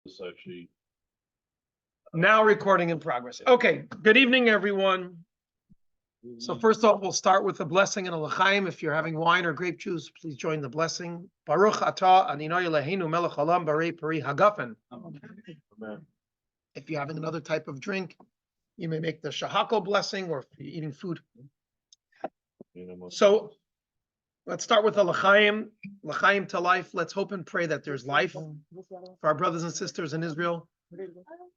So she. Now recording in progress. Okay, good evening, everyone. So first off, we'll start with a blessing and a l'chaim. If you're having wine or grape juice, please join the blessing. Baruch atah Adonai Eloheinu melech haolam barei peri hagafen. Amen. If you're having another type of drink, you may make the shahakol blessing, or if you're eating food. So let's start with a l'chaim to life. Let's hope and pray that there's life for our brothers and sisters in Israel.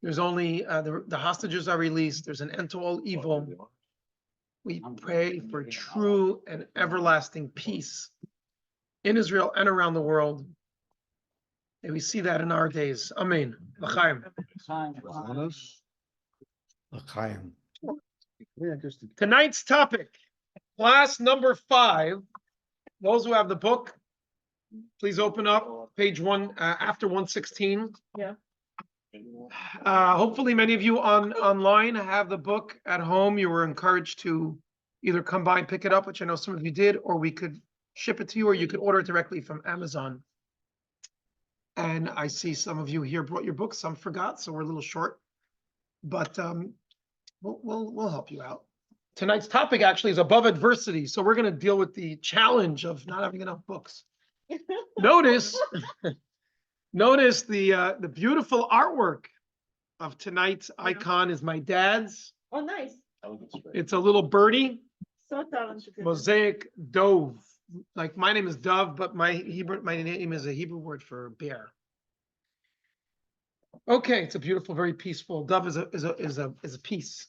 There's only the hostages are released. There's an end to all evil. We pray for true and everlasting peace in Israel and around the world. And we see that in our days. Amen. L'chaim. Tonight's topic, class number 5. Those who have the book, please open up page 1 after 116. Yeah. Hopefully many of you online have the book at home. You were encouraged to either come by and pick it up, which I know some of you did, or we could ship it to you, or you could order it directly from Amazon. And I see some of you here brought your books. Some forgot, so we're a little short, but we'll help you out. Tonight's topic actually is above adversity. So we're going to deal with the challenge of not having enough books. Notice the beautiful artwork of tonight's icon is my dad's. Oh, nice. It's a little birdie, So talented. mosaic dove. Like my name is Dov, but my name is a Hebrew word for bear. Okay, it's a beautiful, very peaceful. Dove is a piece.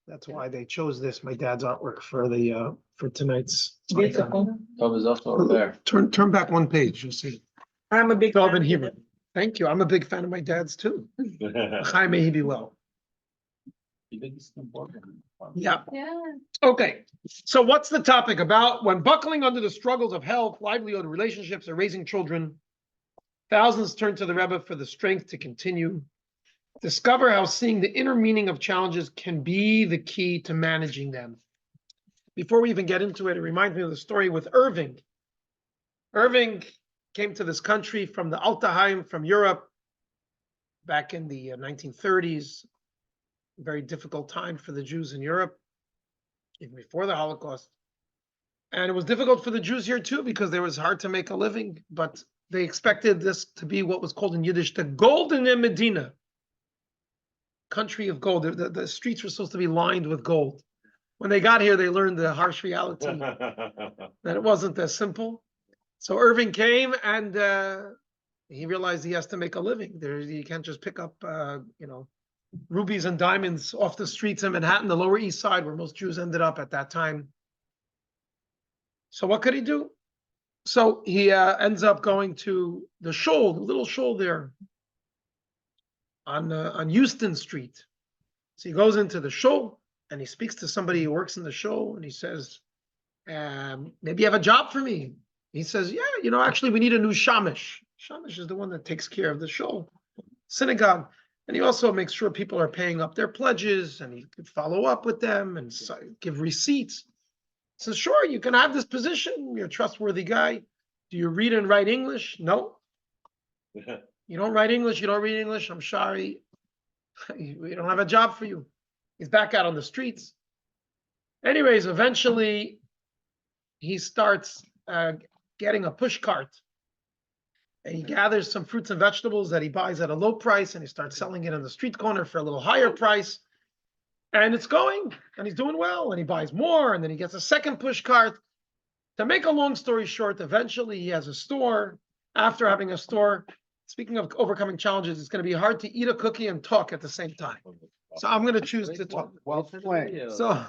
That's why they chose this, my dad's artwork for tonight's icon. Dove is also over there. Turn back one page, you'll see. I'm a big Dove fan in of Hebrew. it. Thank you. I'm a big fan of my dad's too. Chai, may he be well. Yeah. Yeah. Okay. So what's the topic about? When buckling under the struggles of health, livelihood, relationships, or raising children, thousands turn to the Rebbe for the strength to continue. Discover how seeing the inner meaning of challenges can be the key to managing them. Before we even get into it, it reminds me of the story with Irving. Irving came to this country from the Altaheim, from Europe, back in the 1930s. Very difficult time for the Jews in Europe, even before the Holocaust. And it was difficult for the Jews here too, because it was hard to make a living, but they expected this to be what was called in Yiddish, the golden Medina, country of gold. The streets were supposed to be lined with gold. When they got here, they learned the harsh reality that it wasn't that simple. So Irving came and he realized he has to make a living. You can't just pick up, rubies and diamonds off the streets in Manhattan, the Lower East Side, where most Jews ended up at that time. So what could he do? So he ends up going to the shul, the little shul there on Houston Street. So he goes into the shul and he speaks to somebody who works in the shul, and he says, maybe you have a job for me. He says, yeah, actually we need a new shamish. Shamish is the one that takes care of the shul, synagogue. And he also makes sure people are paying up their pledges, and he could follow up with them and give receipts. He says, sure, you can have this position. You're a trustworthy guy. Do you read and write English? No. You don't write English. You don't read English. I'm sorry. We don't have a job for you. He's back out on the streets. Anyways, eventually he starts getting a push cart. And he gathers some fruits and vegetables that he buys at a low price, and he starts selling it on the street corner for a little higher price. And it's going, and he's doing well, and he buys more, and then he gets a second push cart. To make a long story short, eventually he has a store. After having a store, speaking of overcoming challenges, it's going to be hard to eat a cookie and talk at the same time. So I'm going to choose to talk. Well played. So,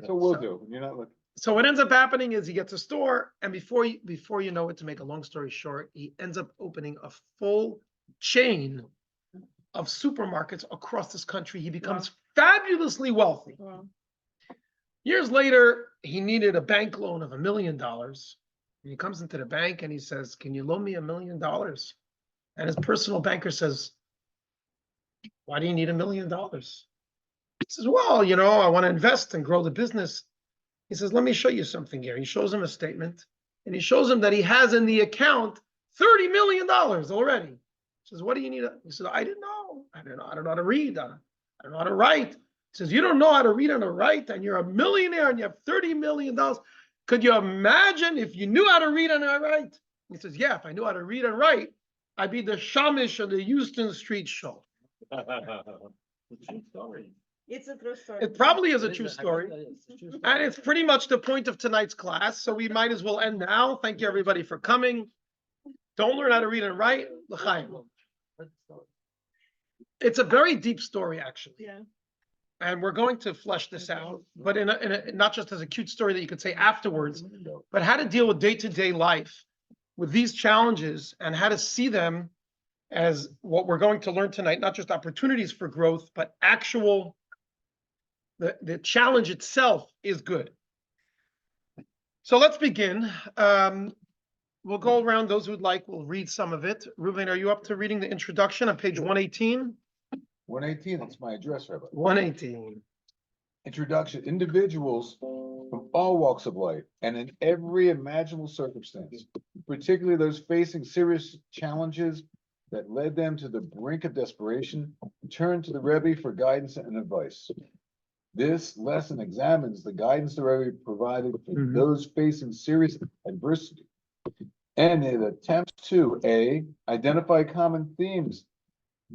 So we'll do. You're not looking. So what ends up happening is he gets a store, and before you know it, to make a long story short, he ends up opening a full chain of supermarkets across this country. He becomes fabulously wealthy. Wow. Years later, he needed a bank loan of $1 million. And he comes into the bank and he says, can you loan me $1 million? And his personal banker says, why do you need $1 million? He says, well, I want to invest and grow the business. He says, let me show you something here. He shows him a statement, and he shows him that he has in the account $30 million already. He says, what do you need? He says, I didn't know. I don't know how to read. I don't know how to write. He says, you don't know how to read and to write, and you're a millionaire and you have $30 million. Could you imagine if you knew how to read and to write? He says, yeah, if I knew how to read and write, I'd be the shamish of the Houston Street Show. It's a true story. It's a true story. It probably is a It is true I read story. that it's a true story. And it's pretty much the point of tonight's class. So we might as well end now. Thank you, everybody, for coming. Don't learn how to read and write. L'chaim. It's a very deep story, actually. Yeah. And we're going to flesh this out, but in a not just as a cute story that you could say afterwards, but how to deal with day-to-day life with these challenges and how to see them as what we're going to learn tonight, not just opportunities for growth, but actual, the challenge itself is good. So let's begin. We'll go around, those who'd like, we'll read some of it. Reuven, are you up to reading the introduction on page 118? 118, that's my address, Rabbi. 118. Introduction. Individuals from all walks of life and in every imaginable circumstance, particularly those facing serious challenges that led them to the brink of desperation, turn to the Rebbe for guidance and advice. This lesson examines the guidance the Rebbe provided for Mhm. those facing serious adversity, and it attempts to A, identify common themes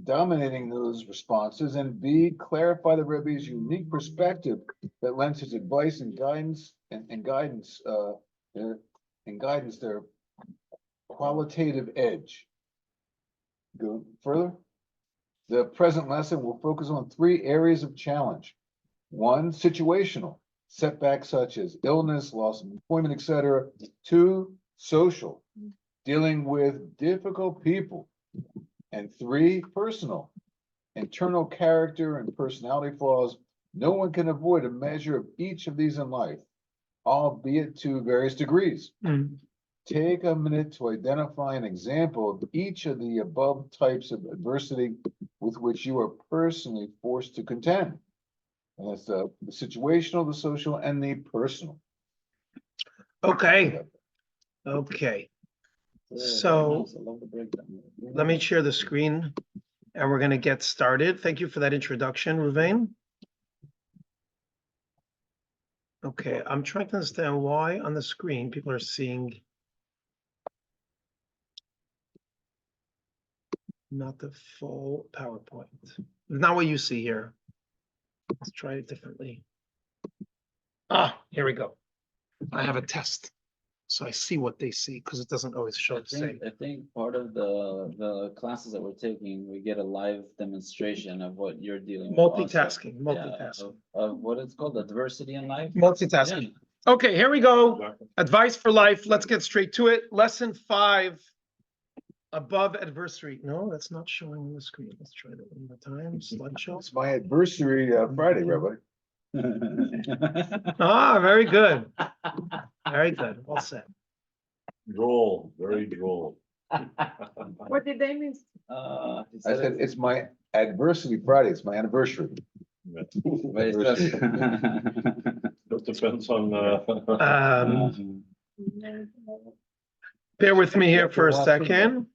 dominating those responses, and B, clarify the Rebbe's unique perspective that lends his advice and guidance their qualitative edge. Go further. The present lesson will focus on 3 areas of challenge. 1, situational, setbacks such as illness, loss of employment, etc. 2, social, dealing with difficult people. And 3, personal, internal character and personality flaws. No one can avoid a measure of each of these in life, albeit to various degrees. Take a minute to identify an example of each of the above types of adversity with which you are personally forced to contend. And that's the situational, the social, and the personal. Okay. Okay. Yeah, So- very nice. I love the breakdown. Let me share the screen and we're going to get started. Thank you for that introduction, Reuven. Okay, I'm trying to understand why on the screen people are seeing not the full PowerPoint. Not what you see here. Let's try it differently. Ah, here we go. I have a test. So I see what they see because it doesn't always show the same. I think part of the classes that we're taking, we get a live demonstration of what you're dealing with. also. Multitasking, Yeah, multitasking. of what it's called, adversity in life. Multitasking. Okay, here we go. Advice for life. Let's get straight to it. Lesson 5, above adversary. No, that's not showing on the screen. Let's try that one more time. Slideshow. It's my adversary Friday, Rabbi. Ah, very good. Very good. Well said. Droll, very droll. What did they mean? I said, it's my adversity Friday, it's my anniversary. But it's just- That depends on, Bear with me here for a second.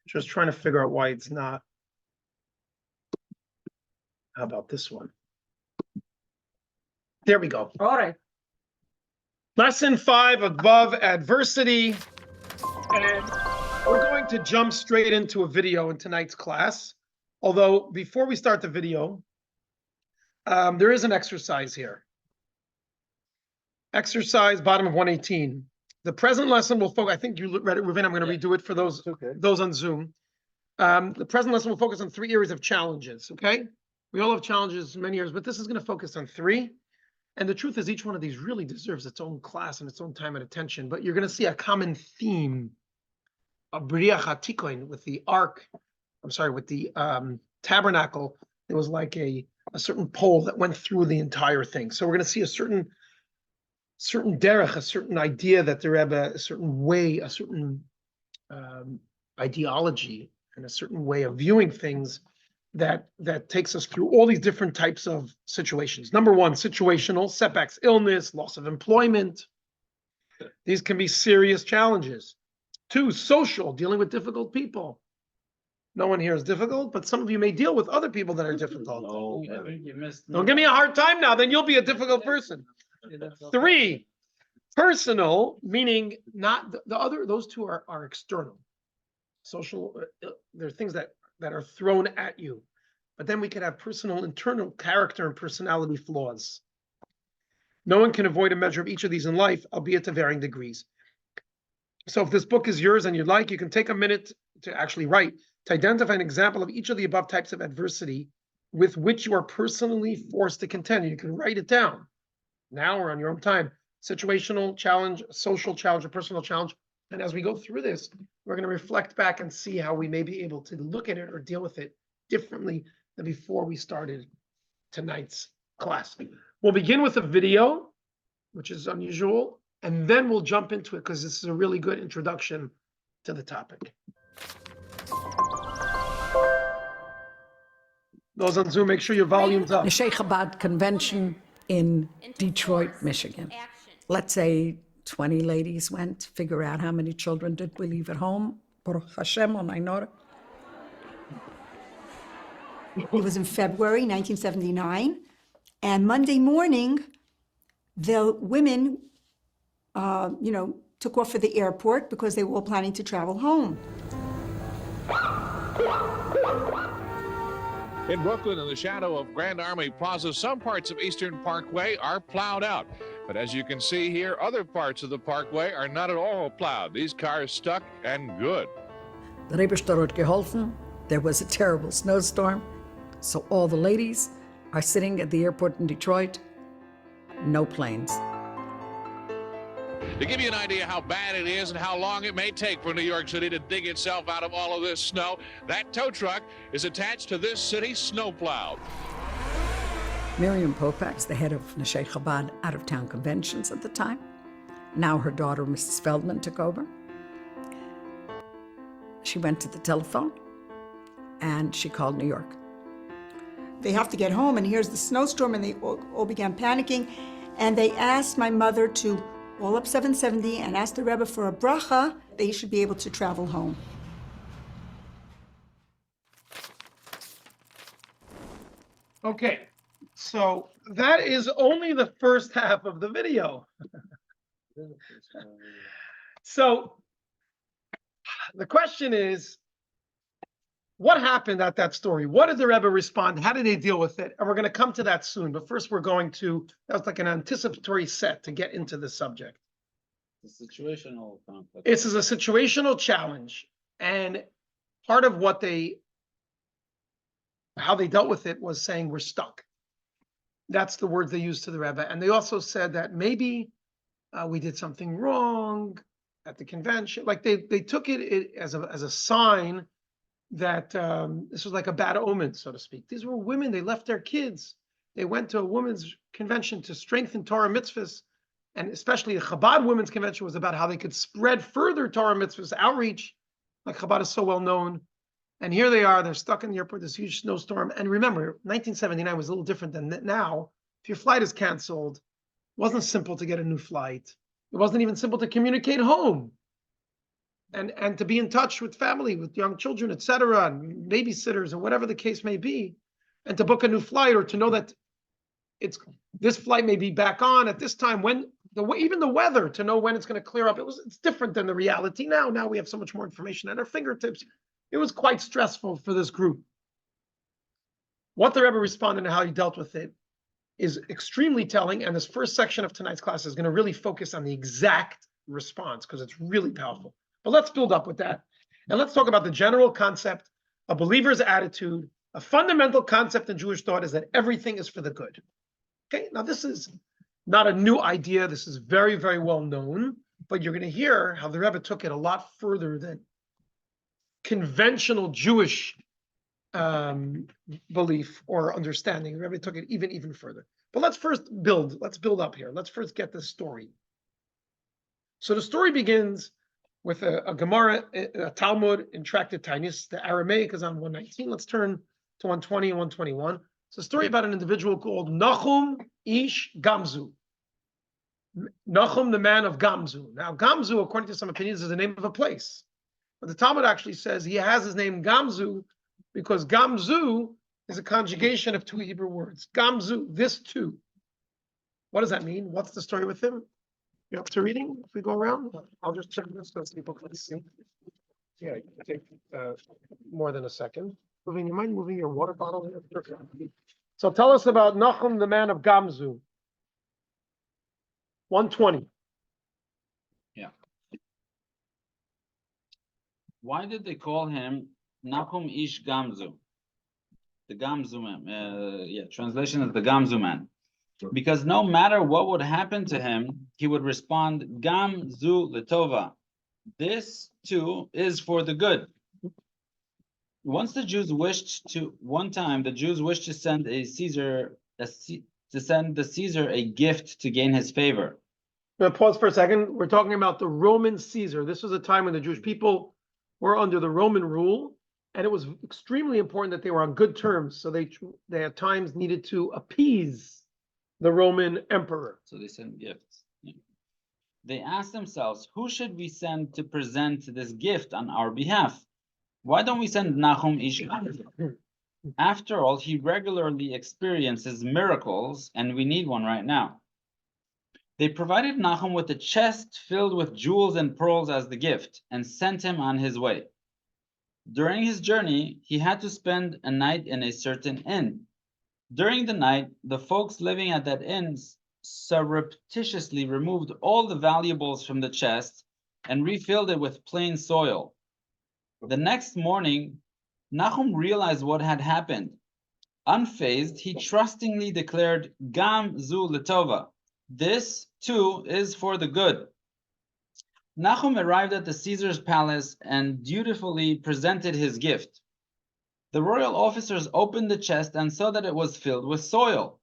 Just trying to figure out why it's not. How about this one? There we go. All right. Lesson 5, above adversity. And we're going to jump straight into a video in tonight's class. Although before we start the video, there is an exercise here. Exercise, bottom of 118. The present lesson will focus, I think you read it, Reuven, I'm going to redo it for those on Zoom. The present lesson will focus on 3 areas of challenges, okay? We all have challenges in many areas, but this is going to focus on 3. And the truth is each one of these really deserves its own class and its own time and attention, but you're going to see a common theme of B'riach HaTikun with the ark, with the tabernacle. There was like a certain pole that went through the entire thing. So we're going to see a certain derech, a certain idea that the Rebbe, a certain way, a certain ideology, and a certain way of viewing things that takes us through all these different types of situations. Number 1, situational, setbacks, illness, loss of employment. These can be serious challenges. 2, social, dealing with difficult people. No one here is difficult, but some of you may deal with other people that are difficult. No, I think you missed. Don't give me a hard time now, then you'll be a difficult person. 3, personal, meaning not the other, those two are external. Social, there are things that are thrown at you. But then we could have personal, internal character and personality flaws. No one can avoid a measure of each of these in life, albeit to varying degrees. So if this book is yours and you'd like, you can take a minute to actually write, to identify an example of each of the above types of adversity with which you are personally forced to contend. You can write it down now or on your own time. Situational challenge, social challenge, or personal challenge. And as we go through this, we're going to reflect back and see how we may be able to look at it or deal with it differently than before we started tonight's class. We'll begin with a video, which is unusual, and then we'll jump into it because this is a really good introduction to the topic. Those on Zoom, make sure your volume's up. The Sheikh Chabad convention in Detroit, Michigan. Let's say 20 ladies went to figure out how many children did we leave at home. Baruch Hashem, it was in February 1979, and Monday morning, the women, took off for the airport because they were all planning to travel home. In Brooklyn, in the shadow of Grand Army Plaza, some parts of Eastern Parkway are plowed out. But as you can see here, other parts of the parkway are not at all plowed. These cars stuck and good. The Rebbe hat geholfen. There was a terrible snowstorm. So all the ladies are sitting at the airport in Detroit. No planes. To give you an idea how bad it is and how long it may take for New York City to dig itself out of all of this snow, that tow truck is attached to this city's snowplow. Miriam Popak's the head of Neshei Chabad out-of-town conventions at the time. Now her daughter, Mrs. Feldman, took over. She went to the telephone and she called New York. They have to get home, and here's the snowstorm, and they all began panicking, and they asked my mother to call up 770 and ask the Rebbe for a bracha. They should be able to travel home. Okay, so that is only the first half of the video. So the question is, what happened at that story? What did the Rebbe respond? How did they deal with it? And we're going to come to that soon. But first, we're going to, that was like an anticipatory set to get into the subject. The situational conflict. This is a situational challenge. And part of what how they dealt with it was saying we're stuck. That's the words they used to the Rebbe. And they also said that maybe we did something wrong at the convention. Like they took it as a sign that this was like a bad omen, so to speak. These were women, they left their kids. They went to a women's convention to strengthen Torah mitzvahs, and especially the Chabad Women's Convention was about how they could spread further Torah mitzvahs, outreach, like Chabad is so well known. And here they are, they're stuck in the airport, this huge snowstorm. And remember, 1979 was a little different than now. If your flight is canceled, it wasn't simple to get a new flight. It wasn't even simple to communicate home. And to be in touch with family, with young children, etc., and babysitters, or whatever the case may be, and to book a new flight, or to know that this flight may be back on at this time, when even the weather, to know when it's going to clear up. It's different than the reality now. Now we have so much more information at our fingertips. It was quite stressful for this group. What the Rebbe responded and how he dealt with it is extremely telling, and this first section of tonight's class is going to really focus on the exact response because it's really powerful. But let's build up with that. And let's talk about the general concept, a believer's attitude. A fundamental concept in Jewish thought is that everything is for the good. Okay, now this is not a new idea. This is very, very well known, but you're going to hear how the Rebbe took it a lot further than conventional Jewish belief or understanding. The Rebbe took it even further. But let's build up here. Let's first get the story. So the story begins with a Gemara, a Talmud in Tractate Taanis. The Aramaic is on 119. Let's turn to 120 and 121. It's a story about an individual called Nachum Ish Gamzu. Nachum, the man of Gamzu. Now, Gamzu, according to some opinions, is the name of a place. But the Talmud actually says he has his name Gamzu because Gamzu is a conjugation of two Hebrew words. Gamzu, this too. What does that mean? What's the story with him? You up to reading? If we go around, I'll just check this so people can see. Yeah, it can take more than a second. Moving your mind, moving your water bottle. So tell us about Nachum, the man of Gamzu. 120. Why did they call him Nachum Ish Gamzu? The Gamzu man. Translation is the Gamzu man. Because no matter what would happen to him, he would respond, Gamzu Letova. This too is for the good. One time the Jews wished to send the Caesar a gift to gain his favor. I'm going to pause for a second. We're talking about the Roman Caesar. This was a time when the Jewish people were under the Roman rule, and it was extremely important that they were on good terms. So they at times needed to appease the Roman emperor. So they sent gifts. Yeah. They asked themselves, who should we send to present this gift on our behalf? Why don't we send Nachum Ish Gamzu? After all, he regularly experiences miracles, and we need one right now. They provided Nachum with a chest filled with jewels and pearls as the gift, and sent him on his way. During his journey, he had to spend a night in a certain inn. During the night, the folks living at that inn surreptitiously removed all the valuables from the chest and refilled it with plain soil. The next morning, Nachum realized what had happened. Unfazed, he trustingly declared, Gam zu letova. This, too, is for the good. Nachum arrived at the Caesar's palace and dutifully presented his gift. The royal officers opened the chest and saw that it was filled with soil.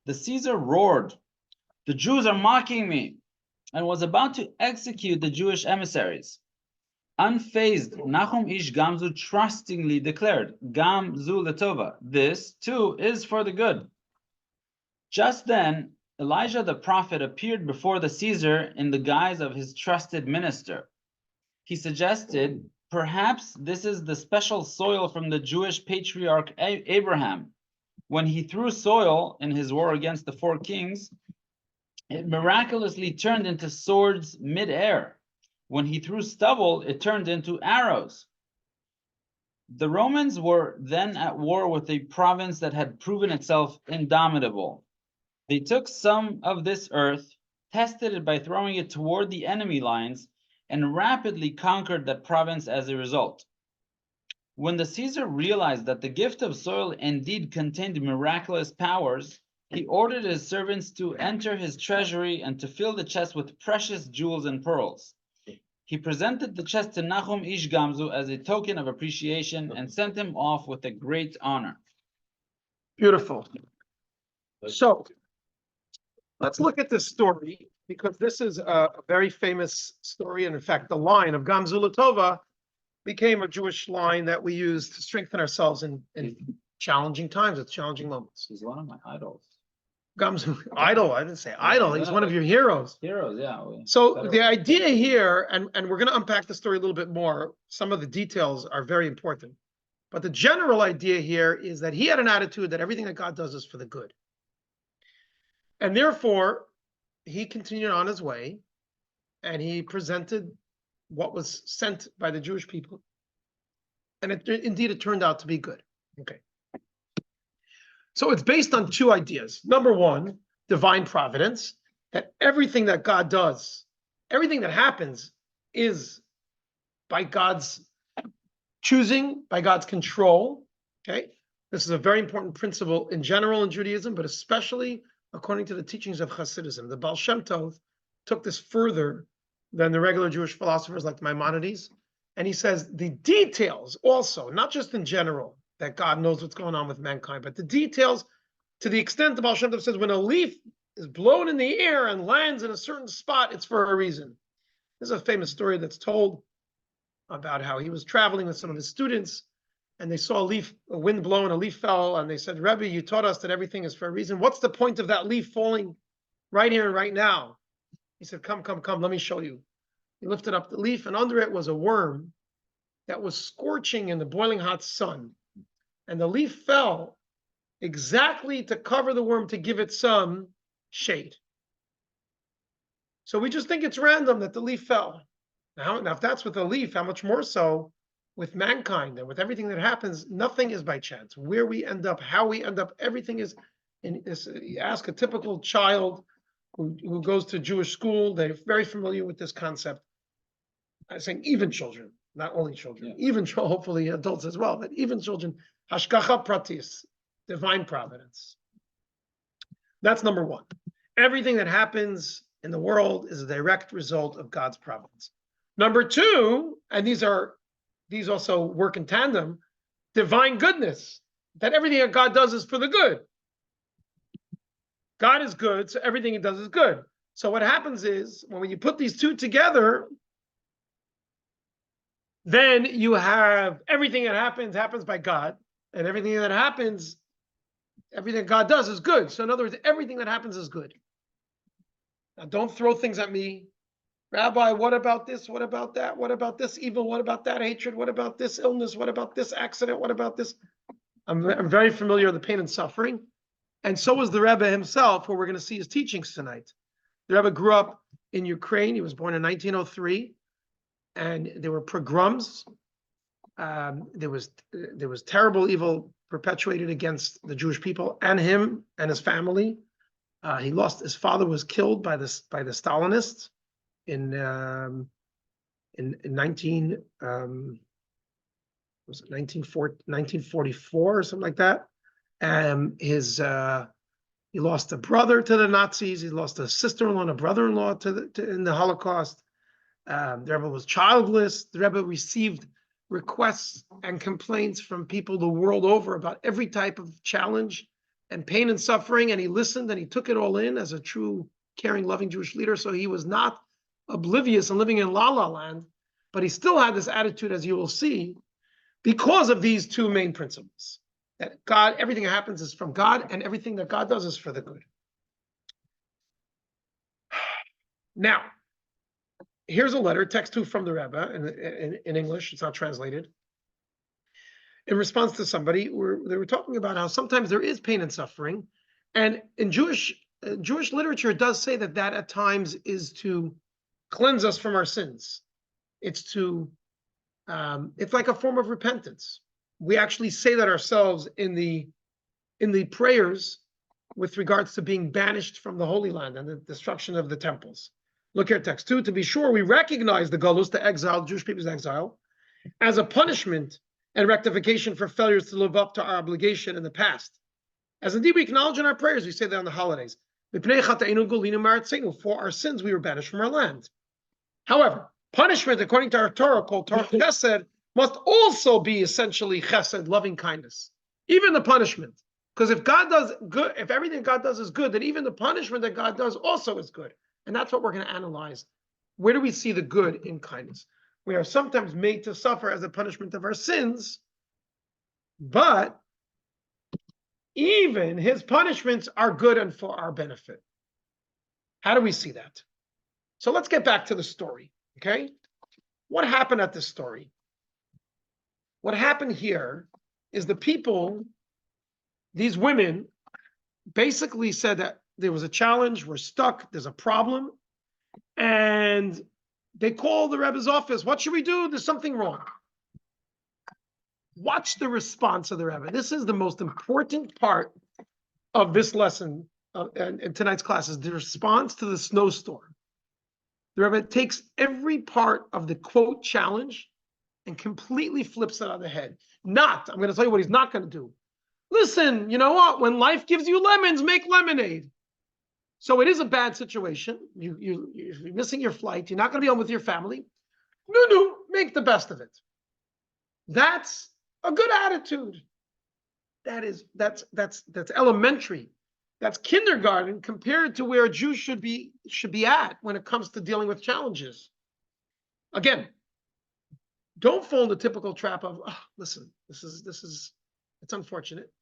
The Caesar roared, "The Jews are mocking me," and was about to execute the Jewish emissaries. Unfazed, Nachum Ish Gamzu trustingly declared, Gam zu letova. This, too, is for the good. Just then, Elijah the prophet appeared before the Caesar in the guise of his trusted minister. He suggested, perhaps this is the special soil from the Jewish patriarch Abraham. When he threw soil in his war against the four kings, it miraculously turned into swords mid-air. When he threw stubble, it turned into arrows. The Romans were then at war with a province that had proven itself indomitable. They took some of this earth, tested it by throwing it toward the enemy lines, and rapidly conquered that province as a result. When the Caesar realized that the gift of soil indeed contained miraculous powers, he ordered his servants to enter his treasury and to fill the chest with precious jewels and pearls. He presented the chest to Nachum Ish Gamzu as a token of appreciation and sent him off with a great honor. Beautiful. So let's look at this story, because this is a very famous story. And in fact, the line of Gamzu Letova became a Jewish line that we use to strengthen ourselves in challenging times, at challenging moments. He's one of my idols. Gamzu, idol, I didn't say idol, he's one of your heroes. Heroes, yeah. So the idea here, and we're going to unpack the story a little bit more, some of the details are very important. But the general idea here is that he had an attitude that everything that God does is for the good. And therefore, he continued on his way, and he presented what was sent by the Jewish people. And it turned out to be good. Okay. So it's based on two ideas. Number one, divine providence, that everything that God does, everything that happens is by God's choosing, by God's control. Okay. This is a very important principle in general in Judaism, but especially according to the teachings of Hasidism. The Baal Shem Tov took this further than the regular Jewish philosophers like Maimonides. And he says the details also, not just in general, that God knows what's going on with mankind, but the details, to the extent the Baal Shem Tov says when a leaf is blown in the air and lands in a certain spot, it's for a reason. There's a famous story that's told about how he was traveling with some of his students, and they saw a wind blow, and a leaf fell, and they said, Rebbe, you taught us that everything is for a reason. What's the point of that leaf falling right here and right now? He said, come, let me show you. He lifted up the leaf, and under it was a worm that was scorching in the boiling hot sun, and the leaf fell exactly to cover the worm to give it some shade. So we just think it's random that the leaf fell. Now if that's with the leaf, how much more so with mankind and with everything that happens? Nothing is by chance. Where we end up, how we end up, everything is. You ask a typical child who goes to Jewish school, they're very familiar with this concept. I'm saying even children, not only children, even hopefully adults as well, but even children. Hashgacha pratis, divine providence. That's number one. Everything that happens in the world is a direct result of God's providence. Number two, and these also work in tandem, divine goodness, that everything that God does is for the good. God is good, so everything he does is good. So what happens is, when you put these two together, then you have everything that happens by God, and everything that happens, everything that God does is good. So in other words, everything that happens is good. Now don't throw things at me. Rabbi, what about this? What about that? What about this evil? What about that hatred? What about this illness? What about this accident? What about this? I'm very familiar with the pain and suffering. And so was the Rebbe himself, where we're going to see his teachings tonight. The Rebbe grew up in Ukraine. He was born in 1903. And there were pogroms. There was terrible evil perpetuated against the Jewish people and him and his family. His father was killed by the Stalinists in 1944 or something like that. He lost a brother to the Nazis. He lost a sister-in-law and a brother-in-law in the Holocaust. The Rebbe was childless. The Rebbe received requests and complaints from people the world over about every type of challenge and pain and suffering, and he listened and he took it all in as a true, caring, loving Jewish leader. So he was not oblivious and living in La La Land, but he still had this attitude, as you will see, because of these two main principles. That God, everything that happens is from God, and everything that God does is for the good. Now, here's a letter, text 2 from the Rebbe in English. It's not translated. In response to somebody, they were talking about how sometimes there is pain and suffering, and in Jewish literature, it does say that at times is to cleanse us from our sins. It's like a form of repentance. We actually say that ourselves in the prayers with regards to being banished from the Holy Land and the destruction of the temples. Look here, text 2. To be sure, we recognize the Galus, the exile, the Jewish people's exile, as a punishment and rectification for failures to live up to our obligation in the past. As indeed we acknowledge in our prayers, we say that on the holidays. For our sins, we were banished from our land. However, punishment, according to our Torah, called Torah Chesed, must also be essentially Chesed, loving kindness. Even the punishment. Because if God does good, if everything God does is good, then even the punishment that God does also is good. And that's what we're going to analyze. Where do we see the good in kindness? We are sometimes made to suffer as a punishment of our sins, but even his punishments are good and for our benefit. How do we see that? So let's get back to the story, okay? What happened at this story? What happened here is the people, these women, basically said that there was a challenge, we're stuck, there's a problem, and they call the Rebbe's office. What should we do? There's something wrong. Watch the response of the Rebbe. This is the most important part of this lesson in tonight's class, is the response to the snowstorm. The Rebbe takes every part of the quote challenge and completely flips it on the head. I'm going to tell you what he's not going to do. Listen, you know what? When life gives you lemons, make lemonade. So it is a bad situation. You're missing your flight. You're not going to be home with your family. No, make the best of it. That's a good attitude. That's elementary. That's kindergarten compared to where a Jew should be at when it comes to dealing with challenges. Again, don't fall in the typical trap of, listen, it's unfortunate.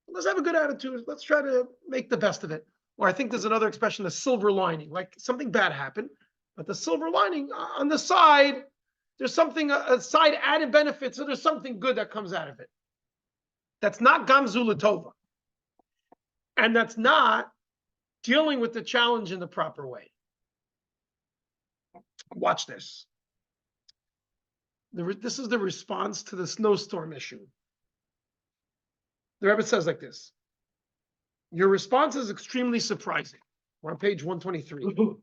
Let's have a good attitude. Let's try to make the best of it. Or I think there's another expression, the silver lining, like something bad happened, but the silver lining on the side There's something, a side added benefit, so there's something good that comes out of it. That's not Gamzu Latova. And that's not dealing with the challenge in the proper way. Watch this. This is the response to the snowstorm issue. The Rebbe says like this. Your response is extremely surprising. We're on page 123.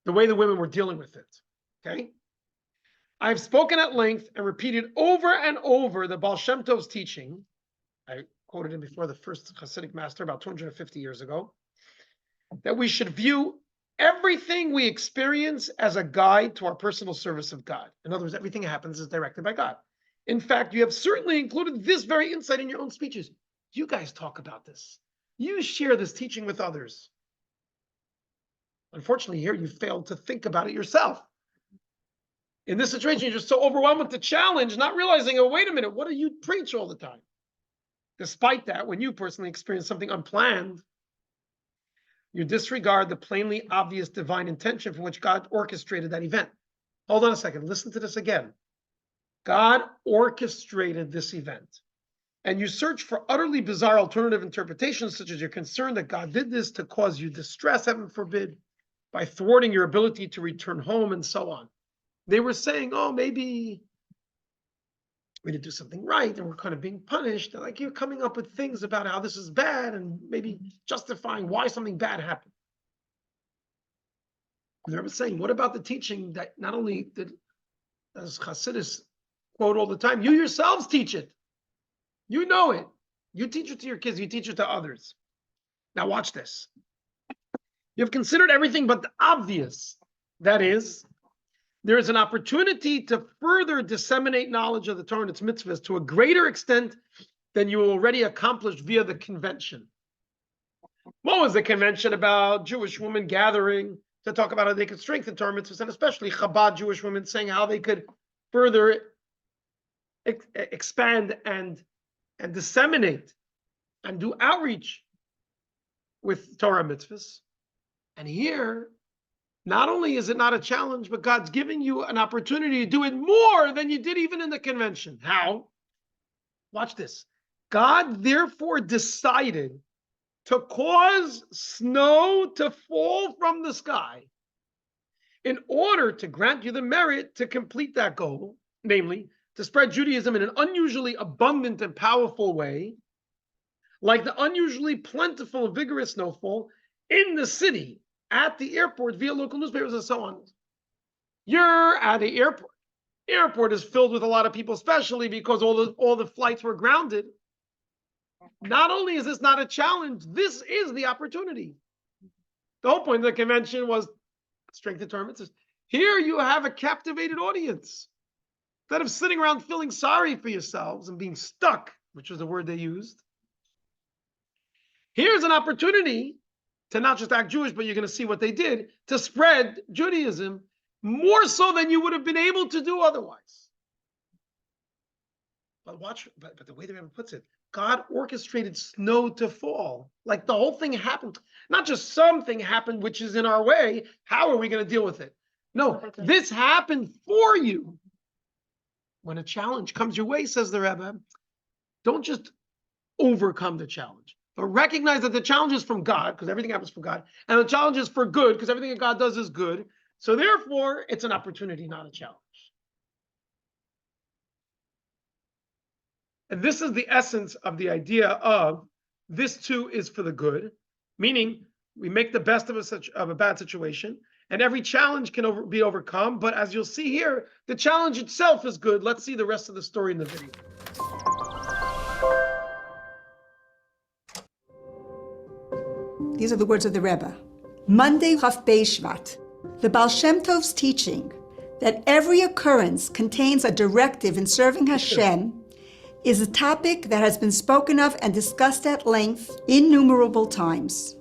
The way the women were dealing with it. Okay? I've spoken at length and repeated over and over the Baal Shem Tov's teaching. I quoted him before, the first Hasidic master about 250 years ago, that we should view everything we experience as a guide to our personal service of God. In other words, everything that happens is directed by God. In fact, you have certainly included this very insight in your own speeches. You guys talk about this. You share this teaching with others. Unfortunately, here you failed to think about it yourself. In this situation, you're just so overwhelmed with the challenge, not realizing, oh, wait a minute, what do you preach all the time? Despite that, when you personally experience something unplanned, you disregard the plainly obvious divine intention from which God orchestrated that event. Hold on a second. Listen to this again. God orchestrated this event. And you search for utterly bizarre alternative interpretations, such as you're concerned that God did this to cause you distress, heaven forbid, by thwarting your ability to return home and so on. They were saying, oh, maybe we didn't do something right and we're kind of being punished. And like you're coming up with things about how this is bad and maybe justifying why something bad happened. They were saying, what about the teaching that not only did, as Hasidus quote all the time, you yourselves teach it. You know it. You teach it to your kids. You teach it to others. Now watch this. You've considered everything but the obvious. That is, there is an opportunity to further disseminate knowledge of the Torah and its mitzvahs to a greater extent than you already accomplished via the convention. What was the convention about? Jewish women gathering to talk about how they could strengthen Torah mitzvahs, and especially Chabad Jewish women saying how they could further expand and disseminate and do outreach with Torah mitzvahs. And here, not only is it not a challenge, but God's giving you an opportunity to do it more than you did even in the convention. How? Watch this. God therefore decided to cause snow to fall from the sky in order to grant you the merit to complete that goal, namely, to spread Judaism in an unusually abundant and powerful way, like the unusually plentiful and vigorous snowfall in the city, at the airport, via local newspapers, and so on. You're at the airport. Airport is filled with a lot of people, especially because all the flights were grounded. Not only is this not a challenge, this is the opportunity. The whole point of the convention was strengthen Torah mitzvahs. Here you have a captivated audience. Instead of sitting around feeling sorry for yourselves and being stuck, which was the word they used, here's an opportunity to not just act Jewish, but you're going to see what they did, to spread Judaism more so than you would have been able to do otherwise. But watch, but the way the Rebbe puts it, God orchestrated snow to fall. Like the whole thing happened. Not just something happened which is in our way. How are we going to deal with it? No, this happened for you. When a challenge comes your way, says the Rebbe, don't just overcome the challenge, but recognize that the challenge is from God, because everything happens from God, and the challenge is for good, because everything that God does is good. So therefore, it's an opportunity, not a challenge. And this is the essence of the idea of this too is for the good, meaning we make the best of a bad situation, and every challenge can be overcome. But as you'll see here, the challenge itself is good. Let's see the rest of the story in the video. These are the words of the Rebbe. Monday, Chaf Shvat. The Baal Shem Tov's teaching that every occurrence contains a directive in serving Hashem is a topic that has been spoken of and discussed at length innumerable times.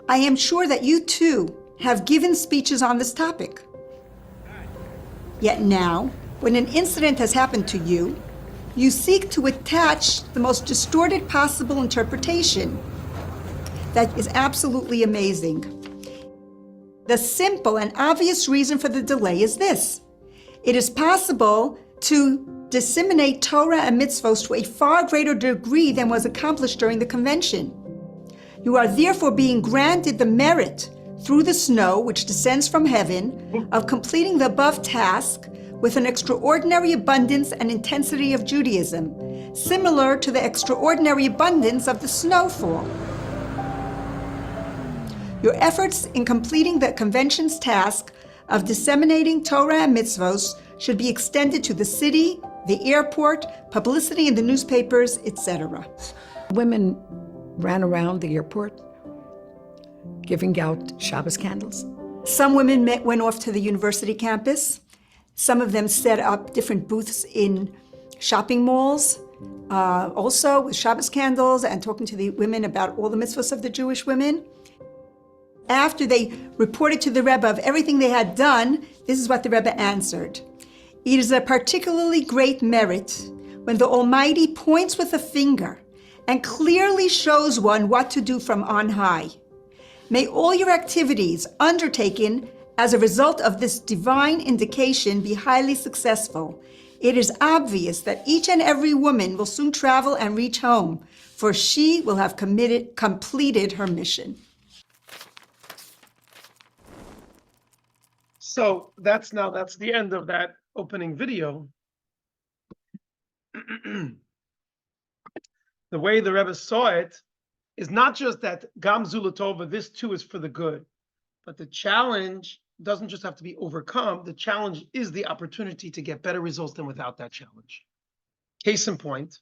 I am sure that you too have given speeches on this topic. Yet now, when an incident has happened to you, you seek to attach the most distorted possible interpretation. That is absolutely amazing. The simple and obvious reason for the delay is this. It is possible to disseminate Torah and mitzvos to a far greater degree than was accomplished during the convention. You are therefore being granted the merit through the snow which descends from heaven of completing the above task with an extraordinary abundance and intensity of Judaism, similar to the extraordinary abundance of the snowfall. Your efforts in completing the convention's task of disseminating Torah and mitzvos should be extended to the city, the airport, publicity in the newspapers, etc. Women ran around the airport giving out Shabbos candles. Some women went off to the university campus. Some of them set up different booths in shopping malls, also with Shabbos candles and talking to the women about all the mitzvahs of the Jewish women. After they reported to the Rebbe of everything they had done, this is what the Rebbe answered. It is a particularly great merit when the Almighty points with a finger and clearly shows one what to do from on high. May all your activities undertaken as a result of this divine indication be highly successful. It is obvious that each and every woman will soon travel and reach home, for she will have completed her mission. So that's the end of that opening video. The way the Rebbe saw it is not just that Gam Zulatova, this too is for the good, but the challenge doesn't just have to be overcome. The challenge is the opportunity to get better results than without that challenge. Case in point,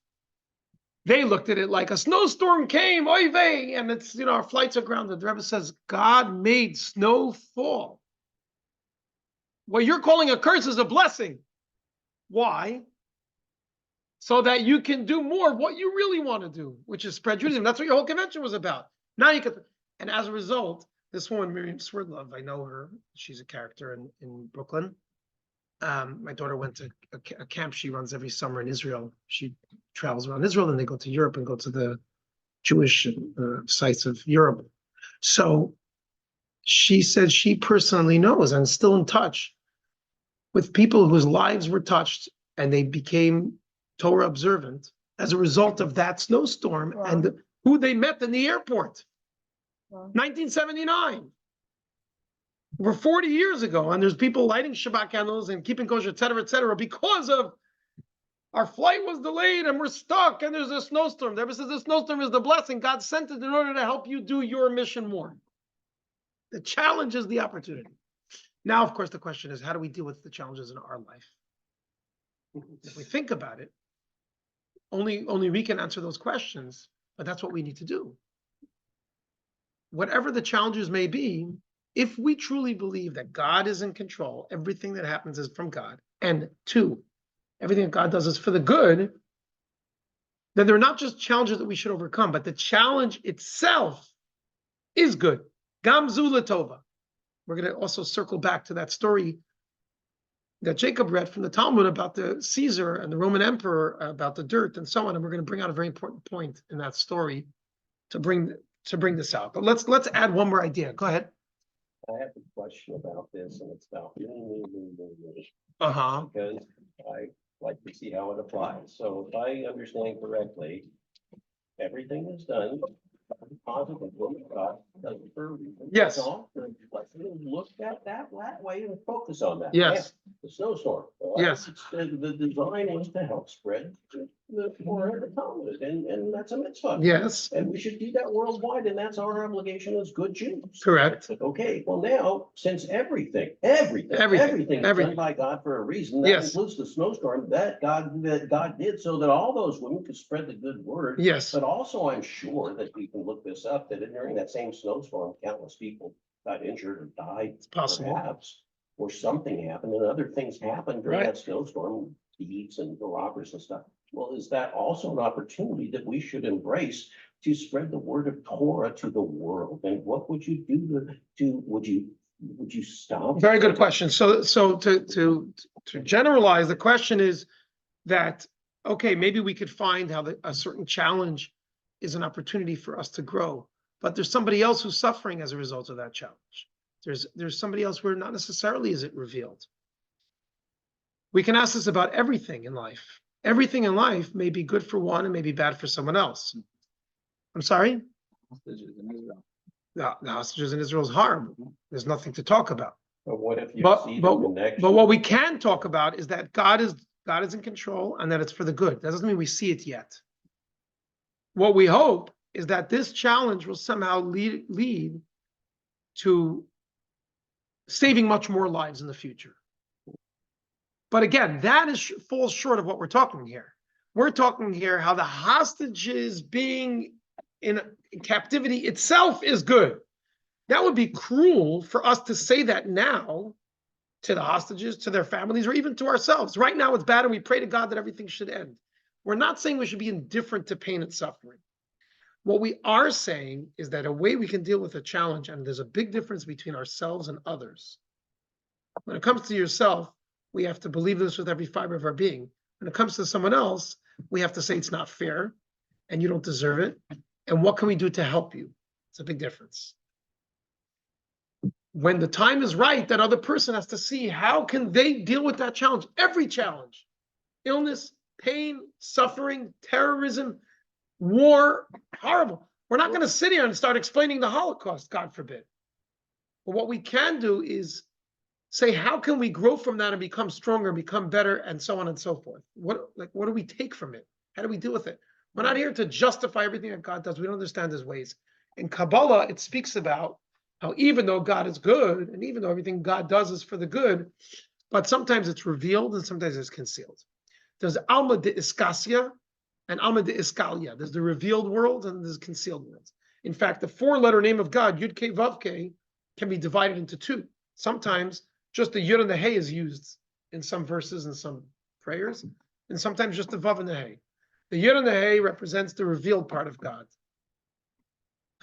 they looked at it like a snowstorm came, oy vey, and it's, our flights are grounded. The Rebbe says, God made snow fall. What you're calling a curse is a blessing. Why? So that you can do more of what you really want to do, which is spread Judaism. That's what your whole convention was about. Now you can, and as a result, this woman, Miriam Swerdlove, I know her. She's a character in Brooklyn. My daughter went to a camp she runs every summer in Israel. She travels around Israel, and they go to Europe and go to the Jewish sites of Europe. So she said she personally knows and is still in touch with people whose lives were touched and they became Torah observant as a result of that snowstorm. Wow. And who they met in the airport. Wow. 1979. Over 40 years ago, and there's people lighting Shabbat candles and keeping kosher, et cetera, because of our flight was delayed and we're stuck and there's a snowstorm. The Rebbe says the snowstorm is the blessing. God sent it in order to help you do your mission more. The challenge is the opportunity. Now, of course, the question is, how do we deal with the challenges in our life? If we think about it, only we can answer those questions, but that's what we need to do. Whatever the challenges may be, if we truly believe that God is in control, everything that happens is from God, and two, everything that God does is for the good, then they're not just challenges that we should overcome, but the challenge itself is good. Gam zu l'tova. We're going to also circle back to that story that Jacob read from the Talmud about the Caesar and the Roman emperor, about the dirt and so on. And we're going to bring out a very important point in that story to bring this out. But let's add one more idea. Go ahead. I have a question about this, and it's about Uh-huh. because I like to see how it applies. So if I understand correctly, everything is done positive what God does it for a reason. Yes. So let's look at that way and focus on that. Yes. Yeah, the snowstorm. Well, Yes. The design is to help spread the Talmud, and that's a mitzvah. Yes. And we should do that worldwide, and that's our obligation as good Jews. Correct. Okay, well now, since everything is done by God for a reason, that includes the snowstorm that God did so that all those women could spread the good word. Yes. But also, I'm sure that we can look this up, that during that same snowstorm, countless people got injured or died. It's possible. Perhaps, or something happened, and other things happened during that snowstorm, thieves and the robbers and stuff. Well, is that also an opportunity that we should embrace to spread the word of Torah to the world? And what would you do would you stop? Very good question. So to generalize, the question is that, okay, maybe we could find how a certain challenge is an opportunity for us to grow, but there's somebody else who's suffering as a result of that challenge. There's somebody else where not necessarily is it revealed. We can ask this about everything in life. Everything in life may be good for one and may be bad for someone else. I'm sorry? Hostages in Israel. The hostages in Israel is horrible. There's nothing to talk about. But what if you But see the but connection? but what we can talk about is that God is in control and that it's for the good. That doesn't mean we see it yet. What we hope is that this challenge will somehow lead to saving much more lives in the future. But again, that falls short of what we're talking here. We're talking here how the hostages being in captivity itself is good. That would be cruel for us to say that now to the hostages, to their families, or even to ourselves. Right now it's bad and we pray to God that everything should end. We're not saying we should be indifferent to pain and suffering. What we are saying is that a way we can deal with a challenge, and there's a big difference between ourselves and others. When it comes to yourself, we have to believe this with every fiber of our being. When it comes to someone else, we have to say it's not fair and you don't deserve it. And what can we do to help you? It's a big difference. When the time is right, that other person has to see how can they deal with that challenge. Every challenge, illness, pain, suffering, terrorism, war, horrible. We're not going to sit here and start explaining the Holocaust, God forbid. But what we can do is say, how can we grow from that and become stronger, become better, and so on and so forth? What do we take from it? How do we deal with it? We're not here to justify everything that God does. We don't understand his ways. In Kabbalah, it speaks about how even though God is good, and even though everything God does is for the good, but sometimes it's revealed and sometimes it's concealed. There's Alma de Iskasia and Alma de Iskalia. There's the revealed world and there's concealed world. In fact, the four-letter name of God, Yud Ke Vav Ke, can be divided into two. Sometimes just the Yud and the Hey is used in some verses and some prayers, and sometimes just the Vav and the Hey. The Yud and the Hey represents the revealed part of God.